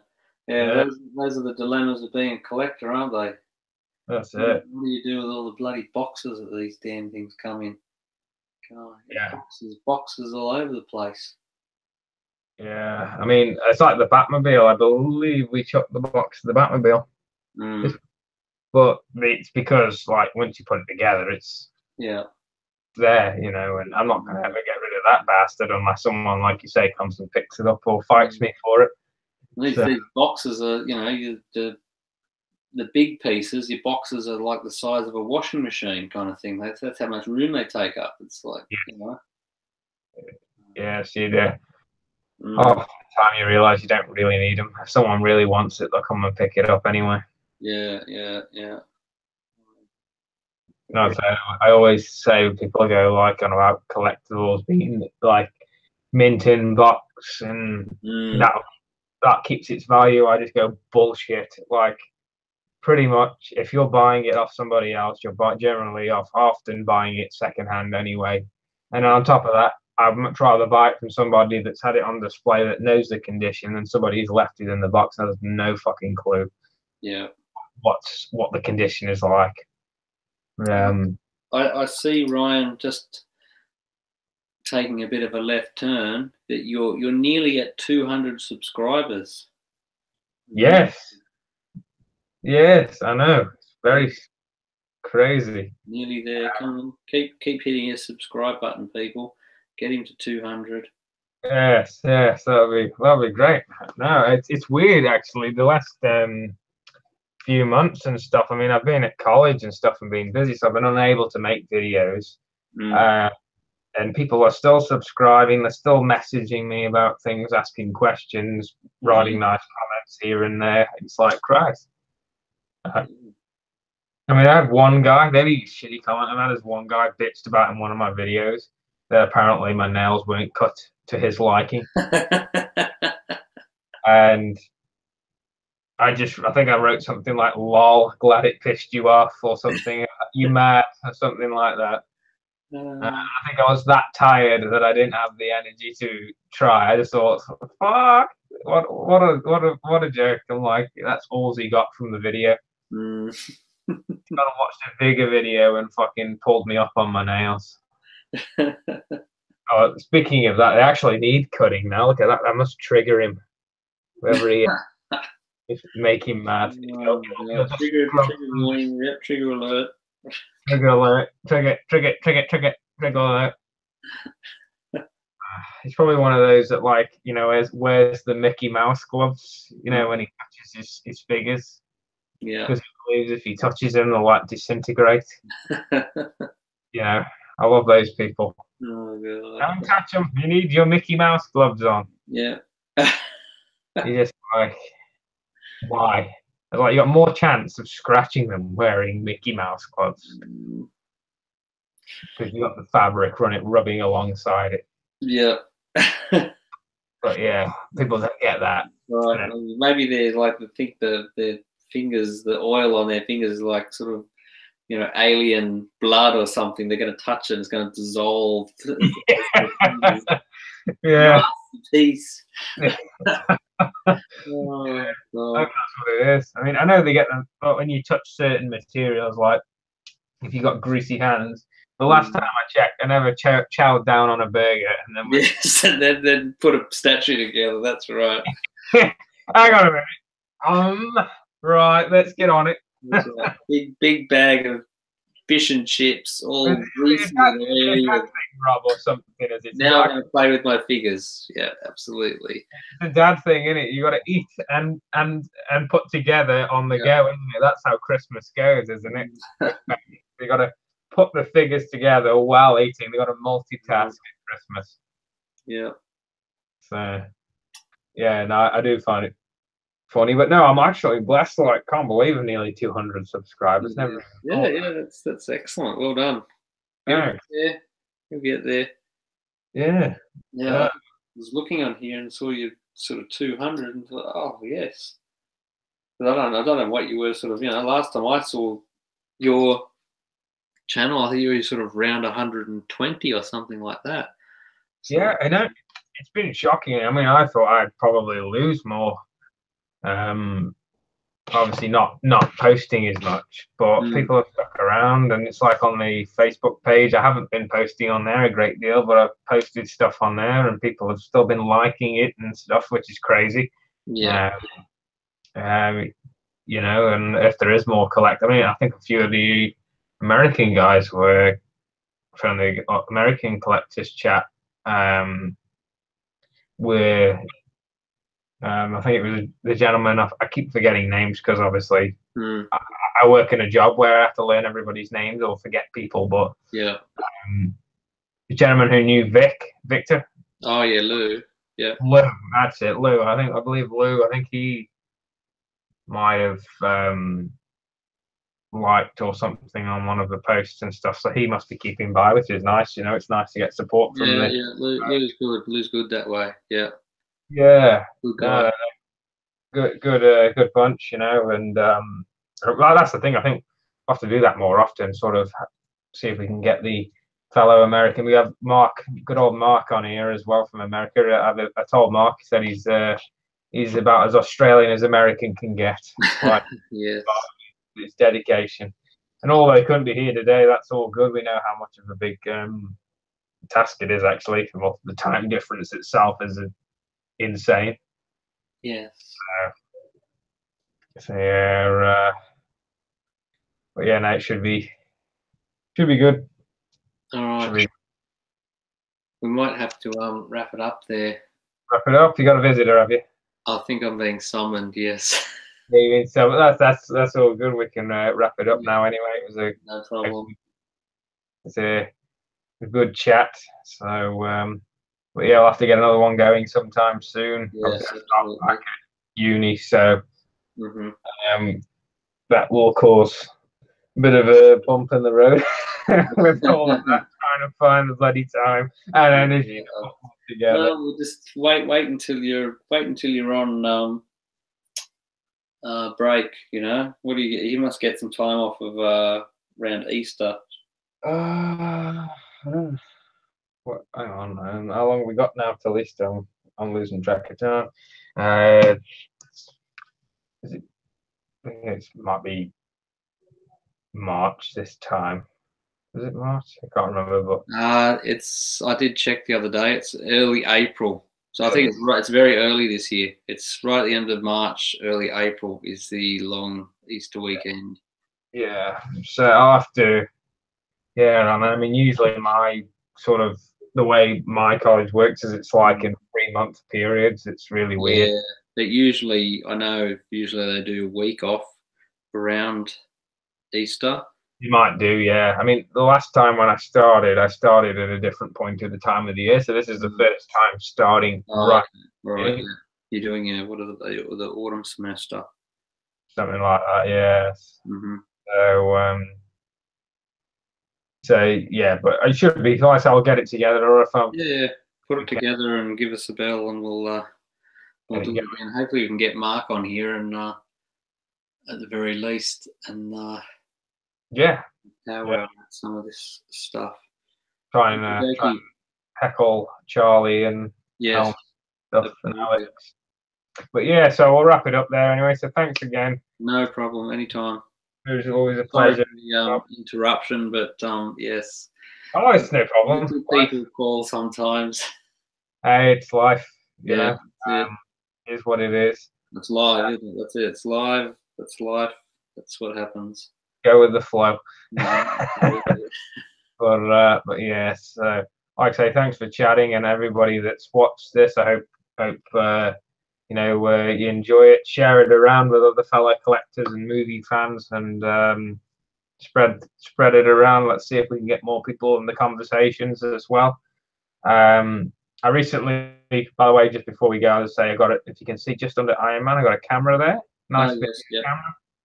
Yeah, those are the dilemmas of being a collector, aren't they? That's it. What do you do with all the bloody boxes that these damn things come in? God, Yeah. Boxes all over the place. Yeah, I mean, it's like the Batmobile. I believe we chucked the box of the Batmobile. But it's because, like, once you put it together, it's there, and I'm not going to ever get rid of that bastard unless someone, like you say, comes and picks it up or fights me for it. These boxes are, the big pieces, your boxes are like the size of a washing machine kind of thing. That's how much room they take up. It's like, Yes, you do. Oh, by the time you realise you don't really need them. If someone really wants it, they'll come and pick it up anyway. Yeah. No, so I always say when people go like on about collectibles being like mint in box and that keeps its value. I just go bullshit. Like pretty much, if you're buying it off somebody else, you're generally often buying it secondhand anyway. And on top of that, I'd much rather buy it from somebody that's had it on display that knows the condition than somebody who's left it in the box and has no fucking clue. Yeah. What the condition is like. I see, Ryan, just taking a bit of a left turn, that you're nearly at 200 subscribers. Yes, I know. It's very crazy. Nearly there. Come on, keep hitting your subscribe button, people. Get him to 200. Yes, that'll be great. No, it's weird actually. The last few months and stuff. I mean, I've been at college and stuff and been busy, so I've been unable to make videos. And people are still subscribing. They're still messaging me about things, asking questions, writing nice comments here and there. It's like Christ. I mean, I had one guy, maybe shitty comment. I had this one guy bitched about in one of my videos that apparently my nails weren't cut to his liking. And I think I wrote something like "lol, glad it pissed you off" or something. You mad or something like that. I think I was that tired that I didn't have the energy to try. I just thought, "Fuck, what a joke!" I'm like, that's all he got from the video. He watched a bigger video and fucking pulled me up on my nails. Oh, speaking of that, they actually need cutting now. Look at that. That must trigger him. Whoever he is. Make him mad. Trigger alert. Trigger alert. Trigger alert. He's probably one of those that, like, wears the Mickey Mouse gloves, when he touches his figures. Yeah. Because he believes if he touches them, they'll, like, disintegrate. I love those people. Oh, God. Don't touch them. You need your Mickey Mouse gloves on. Yeah. You just, like, why? Like, you got more chance of scratching them wearing Mickey Mouse gloves. Because you got the fabric rubbing alongside it. Yeah. But yeah, people don't get that. Right. Maybe they're like the fingers, the oil on their fingers, like sort of you know, alien blood or something. They're going to touch it, and it's going to dissolve. Yeah. Masterpiece. Oh, that's what it is. I mean, I know they get them, but when you touch certain materials, like if you got greasy hands, the last time I checked, I never chowed down on a burger and then yes, and then put a statue together. That's right. Hang on a minute. Right, let's get on it. Right. Big bag of fish and chips, all greasy and oily. Rob or something. Now I'm going to play with my figures. Yeah, absolutely. It's the dad thing, isn't it? You got to eat and put together on the go, isn't it? That's how Christmas goes, isn't it? You got to put the figures together while eating. They got to multitask at Christmas. Yeah. So, yeah, no, I do find it funny, but no, I'm actually blessed. Like, can't believe I'm nearly 200 subscribers. Never. Yeah, that's excellent. Well done. You'll get there. Yeah. Yeah. I was looking on here and saw you sort of 200 and thought, oh yes. But I don't know what you were sort of, you know, last time I saw your channel, I think you were sort of around 120 or something like that. So, yeah, I know. It's been shocking. I mean, I thought I'd probably lose more. Obviously not posting as much, but people have stuck around, and it's like on the Facebook page. I haven't been posting on there a great deal, but I've posted stuff on there, and people have still been liking it and stuff, which is crazy. Yeah. You know, and if there is more I mean, I think a few of the American guys were from the American collectors chat. Were I think it was the gentleman. I keep forgetting names because obviously I work in a job where I have to learn everybody's names or forget people. But yeah, the gentleman who knew Victor. Oh yeah, Lou. Yeah, Lou. That's it, Lou. I believe Lou. I think he might have liked or something on one of the posts and stuff. So he must be keeping by, which is nice. You know, it's nice to get support from. Lou's good. Lou's good that way. Yeah. Yeah. Good guy. Good bunch, you know, and well, that's the thing. I think we'll have to do that more often. Sort of see if we can get the fellow American. We have Mark, good old Mark, on here as well from America. I told Mark, he said he's about as Australian as American can get. Like, yes. His dedication, and although he couldn't be here today, that's all good. We know how much of a big task it is actually. Well, the time difference itself is insane. Yes. So yeah, but yeah, no, it should be good. All right. We might have to wrap it up there. Wrap it up. You got a visitor, have you? I think I'm being summoned. Yes. So that's all good. We can wrap it up now. Anyway, it was no problem. It's a good chat. So but yeah, I'll have to get another one going sometime soon. Yes, back at uni, so that will cause a bit of a bump in the road with all of that, trying to find the bloody time and energy to put together. Well, we'll just wait until you're on break. You know, what do you get? You must get some time off of around Easter. I don't know. What? Hang on. How long have we got now till Easter? I'm losing track of time. Is it? I think it might be March this time. Is it March? I can't remember. But I did check the other day. It's early April, so I think it's right. It's very early this year. It's right at the end of March, early April is the long Easter weekend. Yeah. So I'll have to. Yeah, and I mean, usually my sort of the way my college works is it's like in 3-month periods. It's really weird. Yeah, but usually they do a week off around Easter. You might do, yeah. I mean, the last time when I started at a different point of the time of the year. So this is the first time starting right. You're doing what are the autumn semester? Something like that, yeah. So yeah, but I should be. Like I'll get it together, or if I'm put it together and give us a bell, and we'll do it again. Hopefully, we can get Mark on here, and at the very least, and yeah, power some of this stuff. Try and heckle Charlie and yes, stuff and Alex. But yeah, so we'll wrap it up there anyway. So thanks again. No problem. Anytime. It was always a pleasure. Sorry for the interruption, but yes. Oh, it's no problem. People call sometimes. Hey, it's life. You know, it is what it is. It's live, isn't it? That's it. It's live. That's life. That's what happens. Go with the flow. But yeah, so like I say, thanks for chatting, and everybody that's watched this. I hope you know you enjoy it. Share it around with other fellow collectors and movie fans, and spread it around. Let's see if we can get more people in the conversations as well. I recently, by the way, just before we go, I'll say I got it. If you can see just under Iron Man, I got a camera there. Nice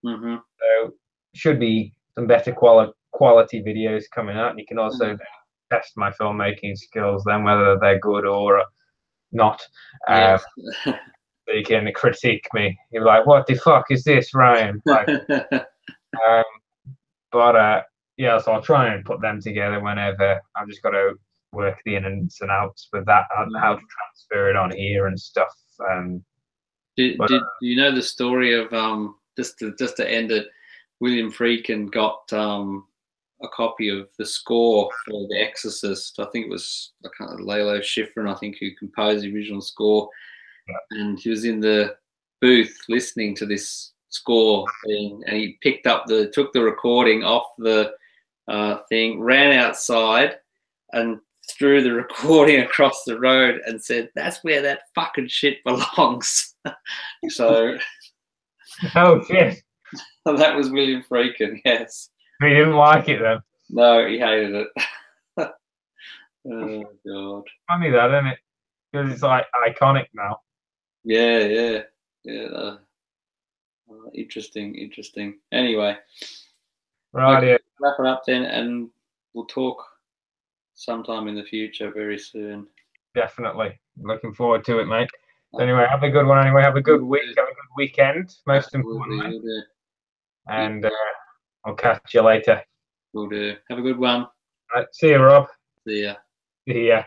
camera. So should be some better quality videos coming out. And you can also test my filmmaking skills then, whether they're good or not. So you can critique me. You're like, what the fuck is this, Ryan? Like, yeah, so I'll try and put them together whenever. I've just got to work the ins and outs with that, how to transfer it on here and stuff. Do you know the story of just to end it? William Friedkin got a copy of the score for The Exorcist. I think it was Lalo Schifrin, I think, who composed the original score, and he was in the booth listening to this score thing, and he took the recording off the thing, ran outside, and threw the recording across the road and said, "That's where that fucking shit belongs." So, oh shit. That was William Friedkin, yes. He didn't like it then? No, he hated it. Oh, God. Funny that, isn't it? Because it's like iconic now. Yeah. Interesting. Anyway. Right, okay, wrap it up then, and we'll talk sometime in the future very soon. Definitely. Looking forward to it, mate. Anyway, have a good one anyway. Have a good week. Have a good weekend, most importantly. And I'll catch you later. Will do. Have a good one. Right, see you, Rob. See ya. See ya.